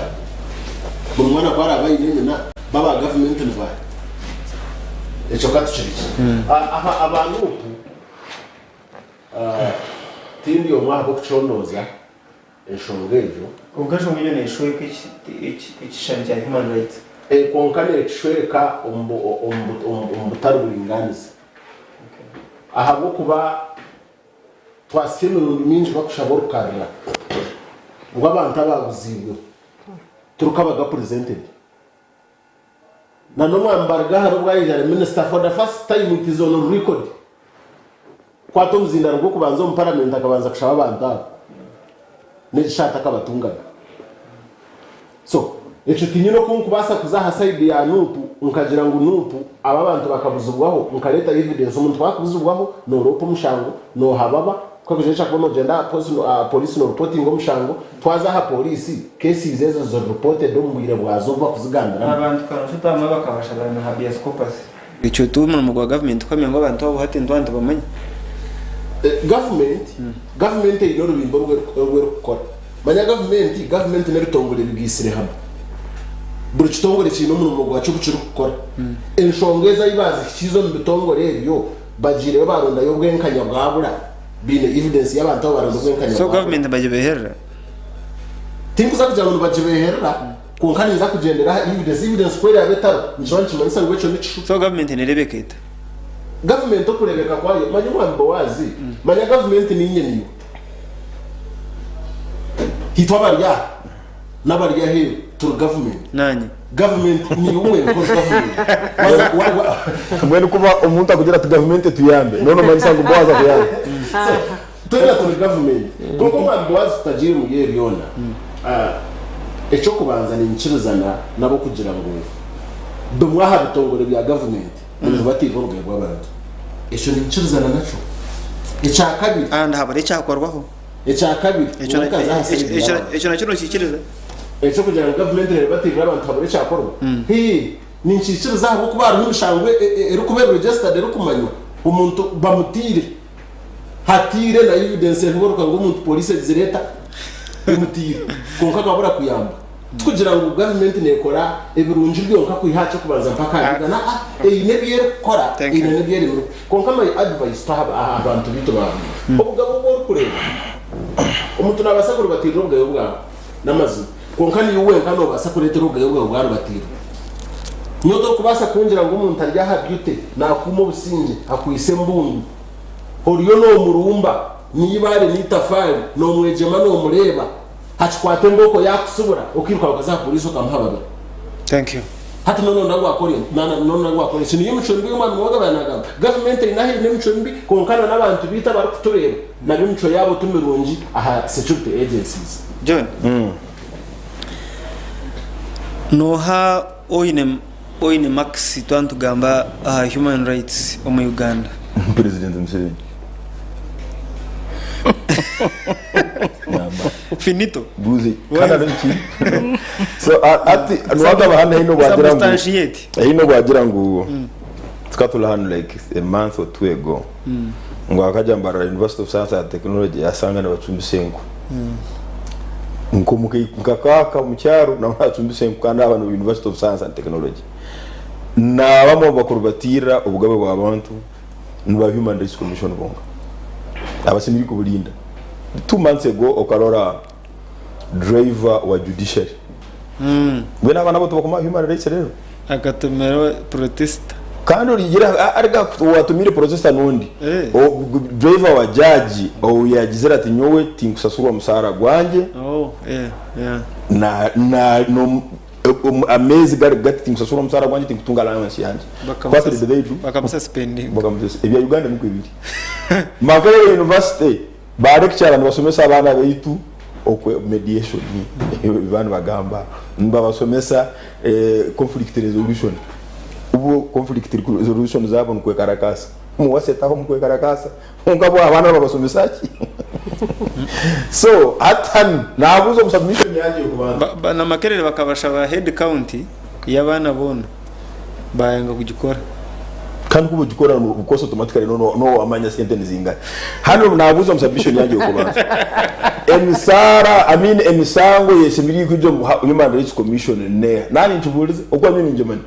bromwana bara bayinenyana baba government ndwaye echo katuchiriki aha abantu uku tindi omwaka okuchondoza eshongejo ubwashonga nyine ishoye ikishani cya human rights konkane ekishwereka omubutari buringaniza aha bwokuba twasiye emirundi mingi bakushaba orukarira ngo abantu ababuzibwe turukabaga presented na nomwambarga hari ubwayijana minister for the first time it is on record kwato muzindaro gwo kubanza mu parliament akabanza kushaba abantu abo n'ishata kabatungaga so echo tinyino kunkubasa kuzaha side ya nupu nkagira ngo nupu aba bantu bakabuzubwaho nkaleta evidence umuntu bakubuzubwaho no ropo mushango no hababa kwa kujecha kono genda police no reporting omushango twazaha police cases ezo zo reported ombwire bwazova kuzigandira abantu kanashuta amwe bakabashagana na habeas corpus icyo tuma mu gwa government kwamye ngo abantu abo hati ndwanda bamenye government ino rubimbo rwe rukora manya government neritongole bigisire hamwe buri kitongole kintu mu mugwa cyo gucira gukora enshongeza ibazi kizo mu bitongole ebyo bagire baronda yo bwenkanya bwabura bine evidence y'abantu baronda bwenkanya so government bajibeherera tinkuza kugira ngo bajibeherera kunkaniza kugendera evidence kwera yabetaro njwanchi chimanisa ngwecho nicho so government nerebeketa government okurebeka kwayo manya mwambo wazi manya government ni nyeniyo hitwa barya n'abarya he to government nanye government ni umwe ko government waza mwene kuba umuntu akugira ati government tuyambe none manisa ngo baza kuyambe twera to government kuko mwambo wazi tajiri mu yeri yona echo kubanza ni nchiruzana nabo kugira ngo domwaha bitongore bya government ni batirwa mu rwego rw'abantu echo ni nchiruzana naco echa kabiri and habare cyakorwaho echa kabiri echo na kino kikiriza echo kugira ngo government rero batirwa abantu habare cyakorwa ni nchikiro zabo kuba ari umushangwe erukubera registered erukumanywa umuntu bamutire hatire na evidence ngoruka ngo umuntu police zireta emutire konka kabura kuyamba kugira ngo government nekora ebirunji byonka kwihacho kubanza mpaka bigana ine biyere kora ine biyere konka my advice tahaba abantu bito babo ubugabo bwo kureba umuntu nabasakuru batiro bwayo bwa namazu konka ni uwe kano basakuretero bwayo bwa batiro nyoto kubasa kunjira ngo umuntu arya habyute nakumo businge akwise mbundu horiyo no murumba nibare nitafari no mwejema no mureba hachikwate mboko yakusubura ukiruka ukaza polisi ukamuhababa thank you hati nono ndagwa akore nono ndagwa akore sini y'umucombi y'umwana mwoga banagamba government inahi n'umucombi konkana n'abantu bita bari kutureba na bimco yabo tumirungi aha security agencies John noha oine maxi twantu gamba human rights omu Uganda president Museveni finito buzi kana niki so ati nwaba bahana hino bagira ngo hino bagira ngo tukatula hano like a month or two ago ngo akaja mbara University of Science and Technology yasanga n'abacumbisengo nkomuke nkakaka mu cyaro na bacumbisengo kandi abantu University of Science and Technology na bamwe bakurubatira ubugabe bw'abantu n'aba Human Rights Commission bonga abasimiri ko bulinda 2 months ago okarora driver wa judiciary wena abana bo tubakoma human rights rero akatumero protest kandi urigira arga watumire protest nundi driver wa judge o yagizera ati nyowe tinkusasura musara gwanje na no amezi gati tinkusasura musara gwanje tinkutunga allowance yanje what did they do bakamususpending ebya Uganda niko ibiri Makerere University barekcyara basomesa abana baitu okwe mediation ni abantu bagamba mba basomesa conflict resolution ubu conflict resolution zabo nkwe karakasa mu wasetaho mkwe karakasa ngabo abana babasomesaki so atan nabuzo submission yanje kubanza na Makerere bakabasha ba head count y'abana bona bayanga kugikora kandi kuba gikora ubukoso automatically no amanya sente nizingana hano nabuza submission yanjye ukubanza emisara emisango yesemiri kujyo human rights commission ne nani ntuburize uko nyine njemani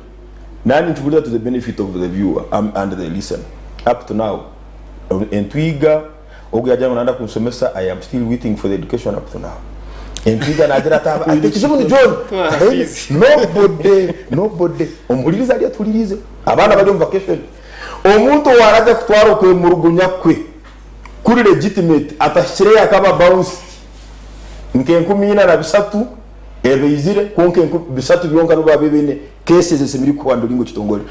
nani ntuburiza to the benefit of the viewer and the listener up to now entwiga ubwo yajya nanda kunsomesa I am still waiting for the education up to now entwiga nagira taba atekize muri John nobody umuriza ari turirize abana bari mu vacation omuntu waraje kutwara kwe mu rugunya kwe kuri legitimate atashire akaba bounce nkenku mina na bisatu ebizire konkenku bisatu byonka no babebene cases esemiri kubanduringo kitongore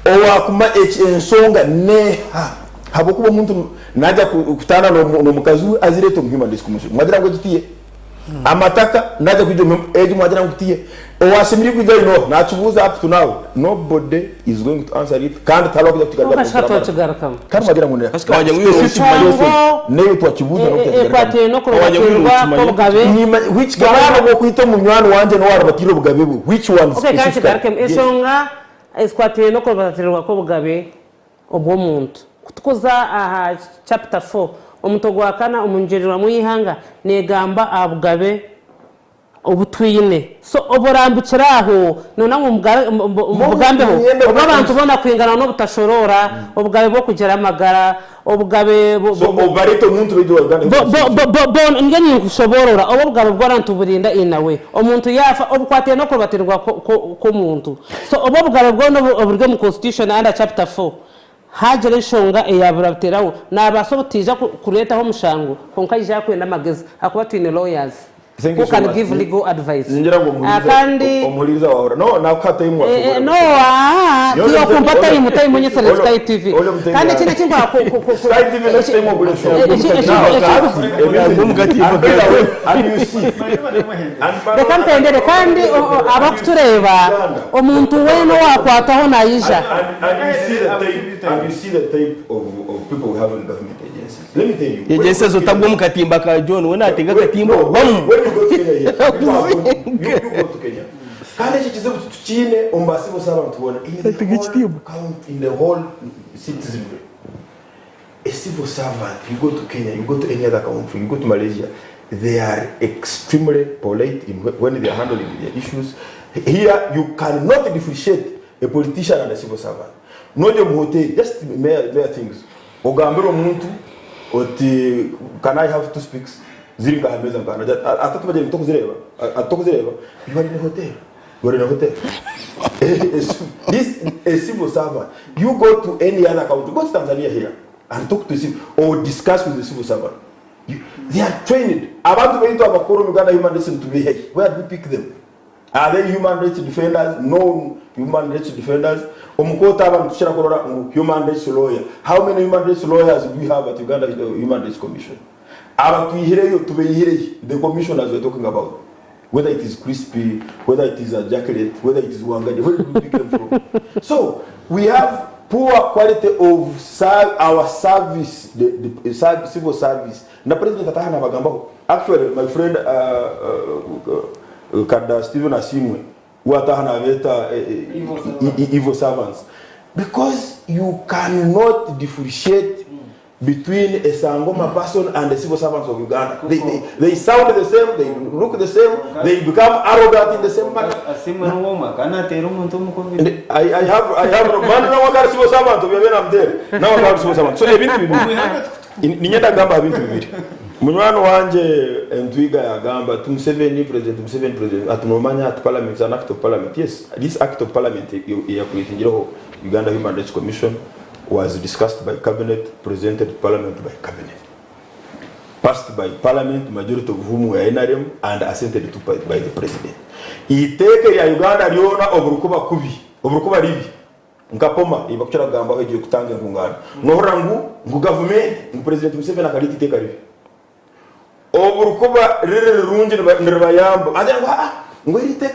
owakuma ensonga neha habo kuba umuntu najya kutana no mukazu azireto muhima discussion mwadira ngo gitiye amataka najya kujyo eji mwadira ngo gitiye owasemiri kujyo no nachubuza up to now nobody is going to answer it kandi talo kujya tugaraka kandi mwadira ngo ne Pasika wajya ngwiro neyo twakibuza no kwateye no kurobatirwa ko bwabe which gabano go kwita mu nywano wanje no warabatiro bwabe which one okay kandi tugaraka esonga eskwateye no kurobatirwa ko bwabe obwo muntu kutukuza aha chapter 4 omuntu gwakana omunjerera muyihanga negamba abugabe obutwine so oburambukiraho nona mugambeho abantu bona kwingana no butashorora obugabe bwo kugera amagara obugabe barito muntu bido bon ngeni kusoborora obugabe bwarantu burinda inawe omuntu yafa obukwateye no kubatirwa ko muntu so obugabe bwo no oburge mu constitution under chapter 4 hajere shonga eyaburateraho nabasobotija kureta ho mushango konka ija kwenda magezi akuba twine lawyers who can give legal advice ningira ngo umuriza wahora no nakata imwa no yo kumpata imutai munye Sky TV kandi kine kingwa Sky TV next time ngule show reka mpendere kandi abakutureba omuntu weno wakwataho nayija and you see the type of people we have in government agencies. Let me tell you. Agencies zotabwo mukatimba ka John wona atenga katimbo when you go to Kenya you go to Kenya kandi kikize tuchine ombasibo saba tubona in the whole citizenry a civil servant you go to Kenya you go to any other country you go to Malaysia they are extremely polite when they are handling their issues. Here you cannot differentiate a politician and a civil servant. No dem hotel just mere things ogambero umuntu oti can I have to speak ziringa hameza ngana atatubaje mtokuzireba you are in a hotel this a civil servant you go to any other country go to Tanzania here and talk to him or discuss with the civil servant they are trained abantu bento abakuru Uganda human rights to be here where do we pick them are they human rights defenders no human rights defenders omukota abantu tushira korora human rights lawyer how many human rights lawyers do we have at Uganda Human Rights Commission abantu ihireyo tubeyihireye the commissioners we're talking about whether it is Crispy whether it is a Jacqueline whether it is Wangani where do we pick them from so we have poor quality of our service the civil service na president atahana bagambaho actually my friend Kada Stephen Asimwe watahana veta evil servants because you cannot differentiate between a Sangoma person and the civil servants of Uganda. They sound the same, they look the same, they become arrogant in the same manner. I have man civil servant I'm there. Now I civil servant. So ninyenda gamba bintu bibiri. Munywano wanje Ntwiga ya gamba Museveni president atunomanya at parliament an act of parliament. Yes, this act of parliament ya kulitingiraho Uganda Human Rights Commission was discussed by cabinet, presented to parliament by cabinet, passed by parliament, majority of whom were NRM, and assented to by the president. Iteke ya Uganda liona oburukuba ribi nkapoma ibakuchira gamba heje kutanga ngungana nohora ngu government ngu president Museveni akaliti teka ribi oburukuba rere runje nirbayamba adanga ngwerite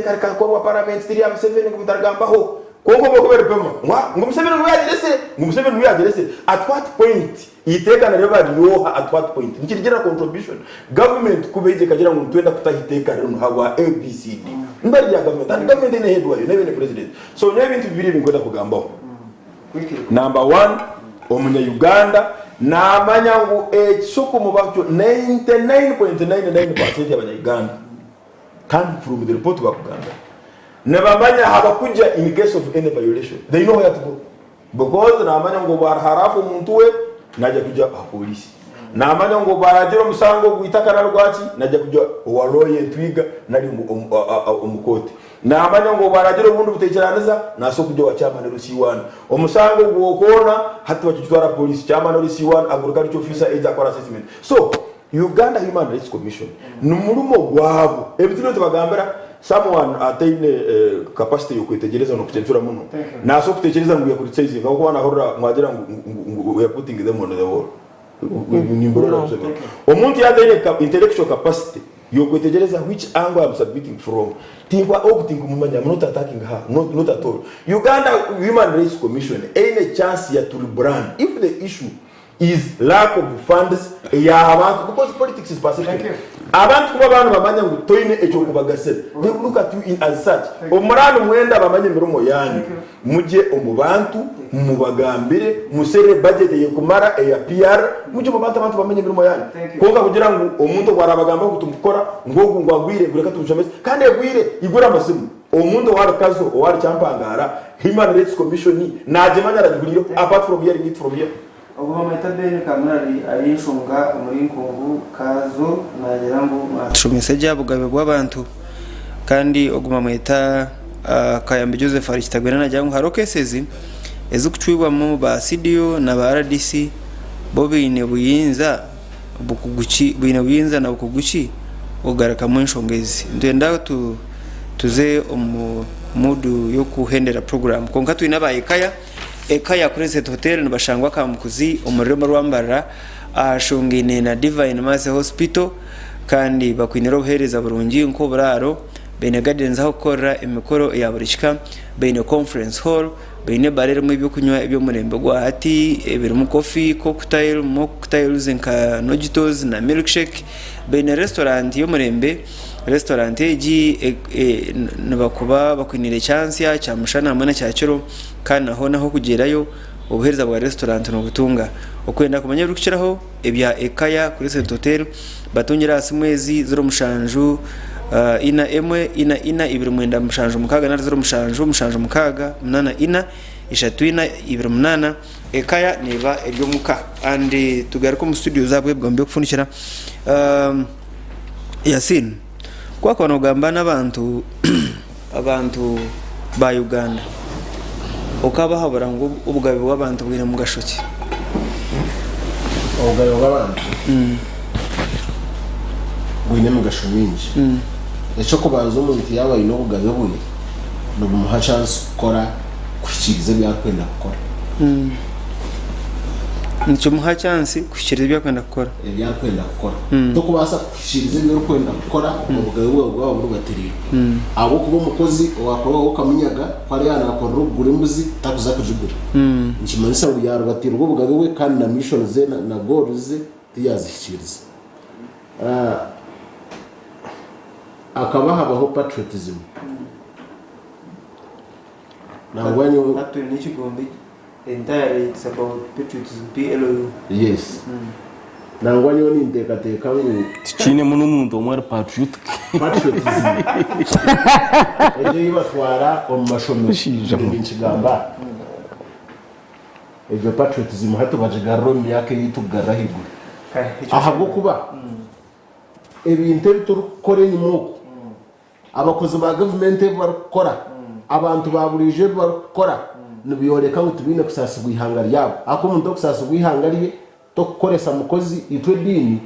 karika kwa parliament tiri ya Museveni kumtargambaho kongo bokobere pema Museveni nguyagerese at what point iteka na reba ryoha at what point nikirigira contribution government kubeze kagira ngo twenda kutahiteka rero hawa ABCD mbari ya government and government ine head wayo nebe president so nebe bintu bibiri bingoda kugambaho number 1 omunya-uganda namanya ngu ekisuku mu bakyo 99.99% y'abanya-uganda come from the report bakugamba nebamanya habakujja in case of any violation they know where to go because namanya ngu baraharafu omuntu we najja kujja polisi namanya ngo baragera omusango gwitakana rwaki najja kujja owaloye ntwiga nali omukoti namanya ngo baragera obundu butekeraniza naso kujja wachama ne C1 omusango gwokona hati bakitwara polisi chama no C1 agriculture officer eja kwa assessment so Uganda Human Rights Commission numulumo gwabo ebitino tubagambira someone ataine capacity yo kwetegereza no kutentura muno naso kutekereza ngo yakuritse ngo kwana horra mwagira ngo we are putting them on the wall omuntu yadene intellectual capacity yokwetegereza which angle I'm submitting from tingwa opting kumumanya not attacking her not at all Uganda Human Rights Commission any chance ya to rebrand if the issue is lack of funds ya abantu because politics is perception abantu kuba abantu bamanya ngo toine echo kubagasera they look at you in as such omurano mwenda bamanye mirumo yanyu muje omubantu mubagambire musere budget ye kumara ya PR muje mubantu abantu bamenye mirumo yanyu konga kugira ngo omuntu warabagamba kutumukora ngogo ngwagwire gureka tumushomeze kandi egwire igura amasimu omuntu warakazo owari champangara Human Rights Commission najemanya raguriro apart from hearing it from here Oguma matabene kamari ayishunga muri nkungu kazo nagira ngo shumise jabugabe bw'abantu kandi oguma mweta Kayambe Joseph Arikitagwena najya ngo haro cases ezukucwibwa mu ba CDO na ba RDC bo bine buyinza bukuguchi bine buyinza na bukuguchi ogaraka mu nshongezi ndenda tuze mudu yo kuhendera program konka twina ekaya kuri set hotel nibashangwa kamukuzi umuriro rwambara ashungine na Divine Mercy Hospital kandi bakwinira obuhereza burungi nko buraro bene gardens aho korra emikoro ya burishika bene conference hall bene barere mu byo kunywa ibyo murembe gwa hati ebirimo coffee cocktails nka nojitos na milkshake bene restaurant yo murembe restaurant eji nabakuba bakwinire chance ya chamushana amana cyaciro kana naho kugerayo obuhereza bwa restaurant no butunga okwenda kumanya rukishiraho ebya ekaya kuri St Hotel batungira asimwezi 0 mushanju ina emwe ina ibiri mwenda mushanju mukaga na 0 mushanju mukaga munana ina ishatu ina ibiri munana ekaya niba eryo muka andi tugaruko mu studio zabwe bwombe kufunikira Yasin kwa kono gamba n'abantu abantu ba Uganda okaba habara ngo ubugabe bw'abantu bwine mu gashoki obugabe bw'abantu bwine mu gashominji echo kubanza umuntu yabaye no bugabe bune no muha chance kora kushiriza byakwenda gukora nicyo muha chance kushiriza byakwenda gukora to kubasa kushiriza byakwenda gukora ubugabe bwabo burugatiri abo kuba umukozi wakora ukamunyaga kwari yana akora rugura imbuzi takuza kujugura nkimanisa ubuyaro batira ubugabe we kandi na mission ze na goals ze yazishiriza akaba habaho patriotism nangwanyo hatu ni chigombe entirely it's about patriotism PLO yes nangwanyo ni ntekateka ngo chine muno muntu omwe patriotic patriotism ejo yibatwara omashomero n'inchigamba ejo patriotism hatu bajigaro myake yitugarahigo ahabwo kuba ebintu biturukore nyumuko abakozi ba government bakora abantu baburije bakora nibiyoreka ngo tubine kusasubwa ihanga ryabo ako umuntu kusasubwa ihanga rye to gukoresa mukozi itwe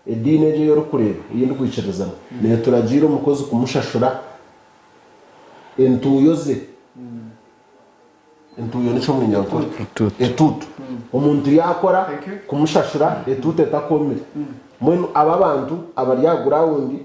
edine je yoro kureba yindi kwicerezana ne turagira umukozi kumushashura entuyoze entuyo nico munyako etutu umuntu yakora kumushashura etute takomere mwenu ababantu abaryagura wundi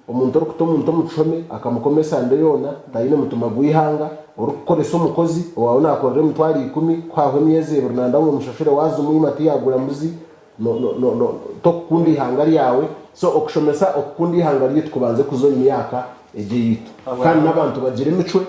umuntu rukuto umuntu mucome akamukomesa ande yona tayine mutuma guihanga urukoresa umukozi wawe nakorere mutwari 10 kwawe myeze burnanda mu mushashire wazo muyimati yagura muzi no to kundi hangari yawe so okushomesa okukundi ihanga ryo tukubanze kuzonya imyaka eje yitu kandi n'abantu bagira imicwe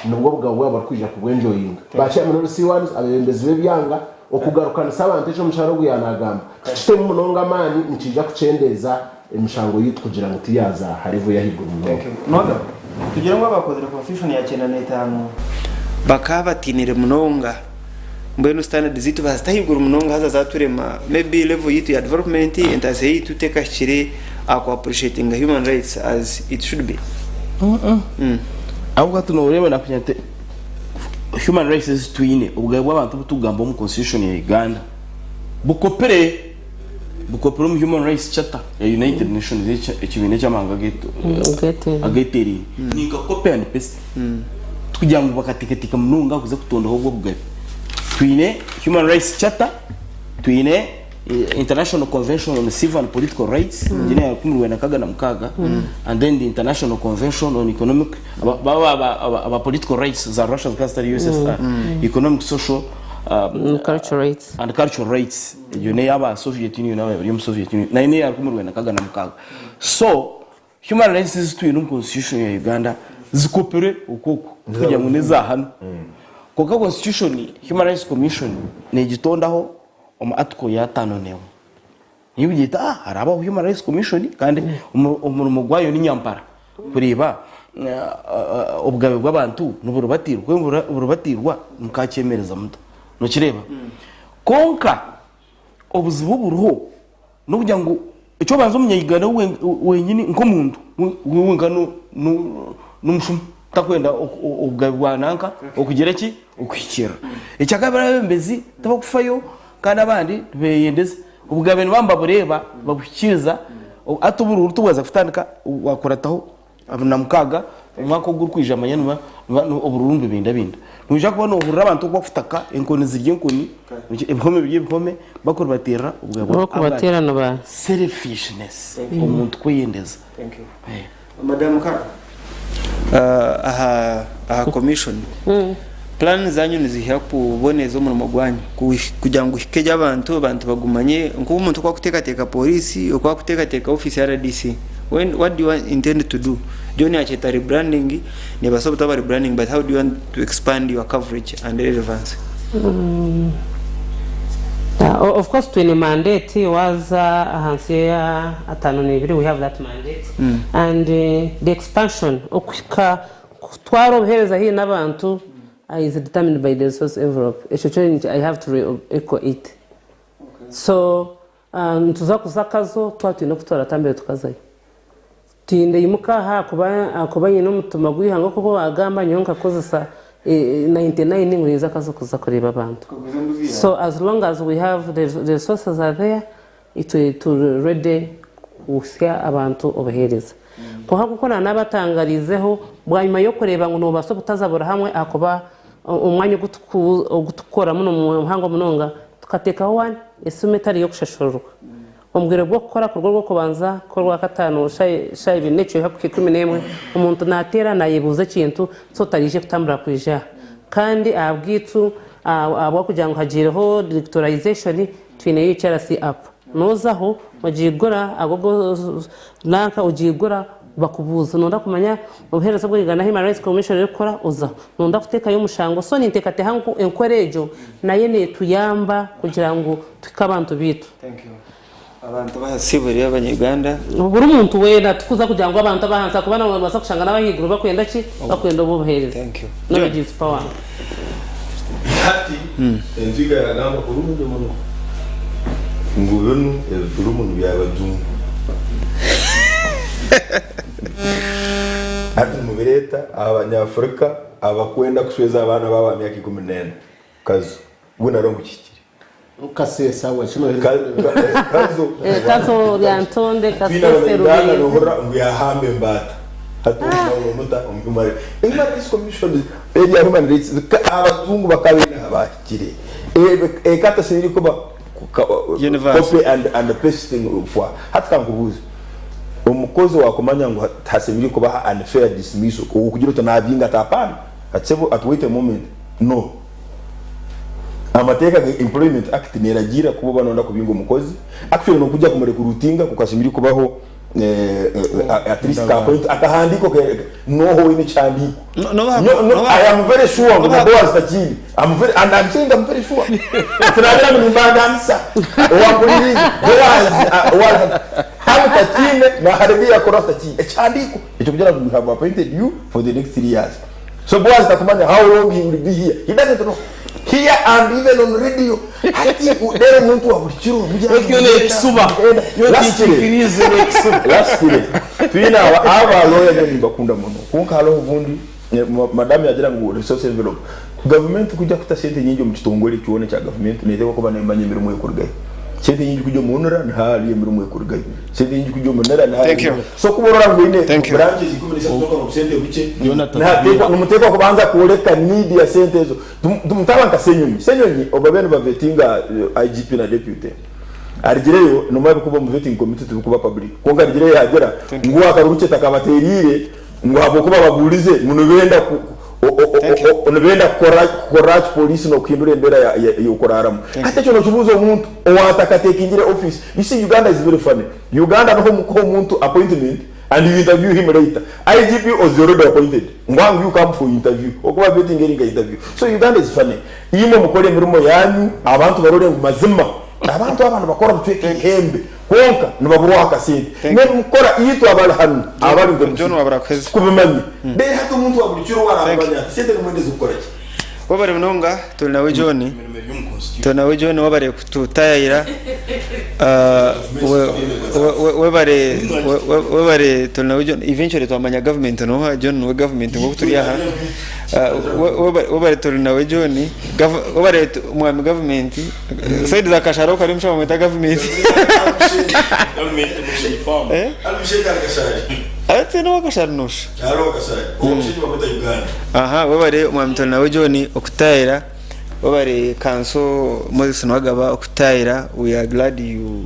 nubwo bwabo barkwija kubwenjoyinga bacha muri C1 abembezi bebyanga okugarukana sabantu ejo musharo guyanagamba kitemu munonga mani nkija kucendeza emishango yitu kugira ngo tiyaza harivo yahigura munonga noga tugira ngo abakoze constitution ya 95 bakabatinire munonga mbwenu standard zitu bazitahigura munonga haza zaturema maybe level yitu ya development and as yitu teka shire ako appreciating human rights as it should be ahubwo tunoreba nakunyate human rights twine ubwo bw'abantu butugamba mu constitution ya Uganda bukopere mu human rights charter ya United Nations ekibine cy'amanga geto ageteri ninga copy and paste kugira ngo bakateketika mununga kuza kutonda ahubwo bugari twine human rights charter twine International Convention on Civil and Political Rights njine yakumurwe na kaga na mkaga and then the International Convention on Economic aba political rights za Russian custody USSR economic social cultural rights yone yaba Soviet Union na yaba Soviet Union na ine yakumurwe na kaga na mkaga so human rights to in constitution ya Uganda zikopere ukoko kugira ngo neza hano koka constitution human rights commission ne gitondaho article ya 5 neo niyo gita haraba human rights commission kandi umurimo gwayo ni nyampara kureba ubwabe bw'abantu n'uburubatirwa mukacemereza muto no kireba konka obuzibu buruho no kugira ngo icyo banza umunyayigana wenyine nko muntu w'ingano n'umushuma takwenda ubwabe bwananka okugira ki ukwikira icyakabara bembezi tabakufayo kandi abandi beyendeze ubwabe bamba bureba babukiza atuburu tubaza kutandika wakorataho namukaga umwaka wo kwijamanya uburundu binda nuje kubona uhurira abantu ko kufutaka enkoni zirye nkoni ibihome by'ibihome bakora batera ubwabo bako baterana ba selfishness umuntu kwiyendeza. Thank you. Madam Kara aha commission plan zanyu niziha kuboneza umurimo gwanyu kugira ngo hikeje abantu bagumanye ngo umuntu kwa kutekateka polisi kwa kutekateka office ya RDC. What do you intend to do? Do you need to rebranding? Never saw about rebranding, but how do you want to expand your coverage and relevance? Of course, to any mandate was Hansia Atanonibri, we have that mandate. And the expansion of Twaro Heres here Navantu is determined by the resource envelope. I have to echo it. So, Tuzakusakazo, Twatu Noctora Tambe Tukazai. Tinde imuka ha kuba nyine umutuma gwihanga koko agamba nyonka kozesa 99 nguriza kazo kuza kureba abantu. So as long as we have the resources are there, it will ready usya abantu obahereza. Ko hakukona nabatangarizeho bwanyuma yo kureba ngo nobaso butazabura hamwe akoba umwanya gutukora muno mu hango munonga tukatekaho one esumetari yo kushashurwa. Ombwire bwo gukora ku rwo kubanza ko rwa katano shayi binecho hakuke 11 umuntu natera nayibuze kintu so tarije kutambura kwija kandi abwitu abo kugira ngo hagireho directorization twine HRC app nozaho bagigora agogo nanka ugigora bakubuza nonda kumanya ubuhereza bwo igana Human Rights Commission rekora uza nonda kuteka yo mushango so nintekate hangu encourage naye ne tuyamba kugira ngo twikabantu bitu. Thank you. Abantu bahasiburi y'abanyuganda buri muntu wenda tukuza kugira ngo abantu bahanza kubana basa kushanga n'abahiguru bakwenda ki bakwenda ubuhereza. Thank you. Knowledge is power. Hati enziga yagamba kurumude muno ngubenu ezurumuntu byabazungu ati mubireta abanyafrika abakwenda kusweza abana baba myaka 14 kazo buna rongo kikiri ukasesa wa chino kazo lyantonde kasese rubanda nohora nguyahambe mbata hatu muta umumare Human Commission area Human Rights abazungu bakabina abakire kata siniri kuba copy and pasting for hatta ngubuza umukozi wakomanya ngo hasemiri kuba unfair dismissal kugira utanabinga tapana atsebo at wait a moment no amateka Employment Act neragira kuba banonda kubinga umukozi actually no kujya kumurekurutinga kukasimiri kubaho at least akahandiko noho ine chandiko No, I am very sure with the boys takini I'm saying I'm very sure tunataka nimbandanisa wapolizi boys hamu takine na haribia korota takini chandiko itukujana we have appointed you for the next 3 years so boys takumanya how long he will be here he doesn't know here and even on radio hati udere muntu wa buchiro Yone ekisuba yotikirize ekisuba last year twina aba lawyer ni bakunda muno kunkalo ubundi madame yagira ngo resource envelope government kujya kuta sente nyingi mu kitongole cyone cya government neteko ko banembanye mirimo yikurgaye sente nyingi kujya munura ntali mirimo yikurgaye sente nyingi kujya munura ntali so kuborora ngo ine branches ikumenisa kutoka mu sente bice na numuteko kubanza kuleka need ya sente zo tumutaba senyonyi obabene bavetinga IGP na deputy arigireyo numabe kuba mu vetting committee tukuba public konga arigireyo yagera ngo akaruce takabaterire ngo abo kuba bagulize munubenda onubenda korach police no kindure mbera ya ukoraramu hata cyo no kibuzo umuntu owatakatekingire office you see Uganda is very funny Uganda no ko umuntu appointment and you interview him later IGP was already appointed ngwangu you come for interview okuba vetting eringa interview so Uganda is funny imo mukole mirimo yanyu abantu barore ngumazima abantu bakora mutweke hembe konka nibaburo akasente ne mukora yitu abali hanu abali ngo John wabarakweze kubimanye be hatu umuntu wabuliciro warabanya sente kumwendeza ukora ki wabare mnonga tunawe John wabare kututayira wabare tunawe John eventually twamanya government no John we government ngo turi aha wabare tunawe John wabare mwami government said za kasharo kari msha mweta government alisheka kashari ate no kasharnosha alo kashari umshiji mweta Uganda aha wabare mwami tunawe John okutayira wabare kanso Moses Nwagaba okutayira we are glad you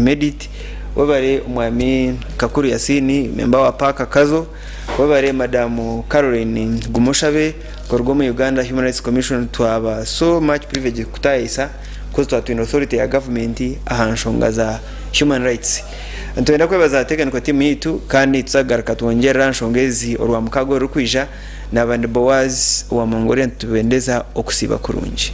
made it wabare mwami Kakuru Yasini member wa paka kazo wabare madamu Caroline Gumoshabe korgomo Uganda Human Rights Commission twaba so much privilege kutayisa because twatwin authority ya government ahanshonga za human rights ntwenda kwebaza technical team yitu kandi tsagaraka twongera nshongezi orwa mukago rukwija nabandi Boaz wa Mongolian tubendeza okusiba kurunji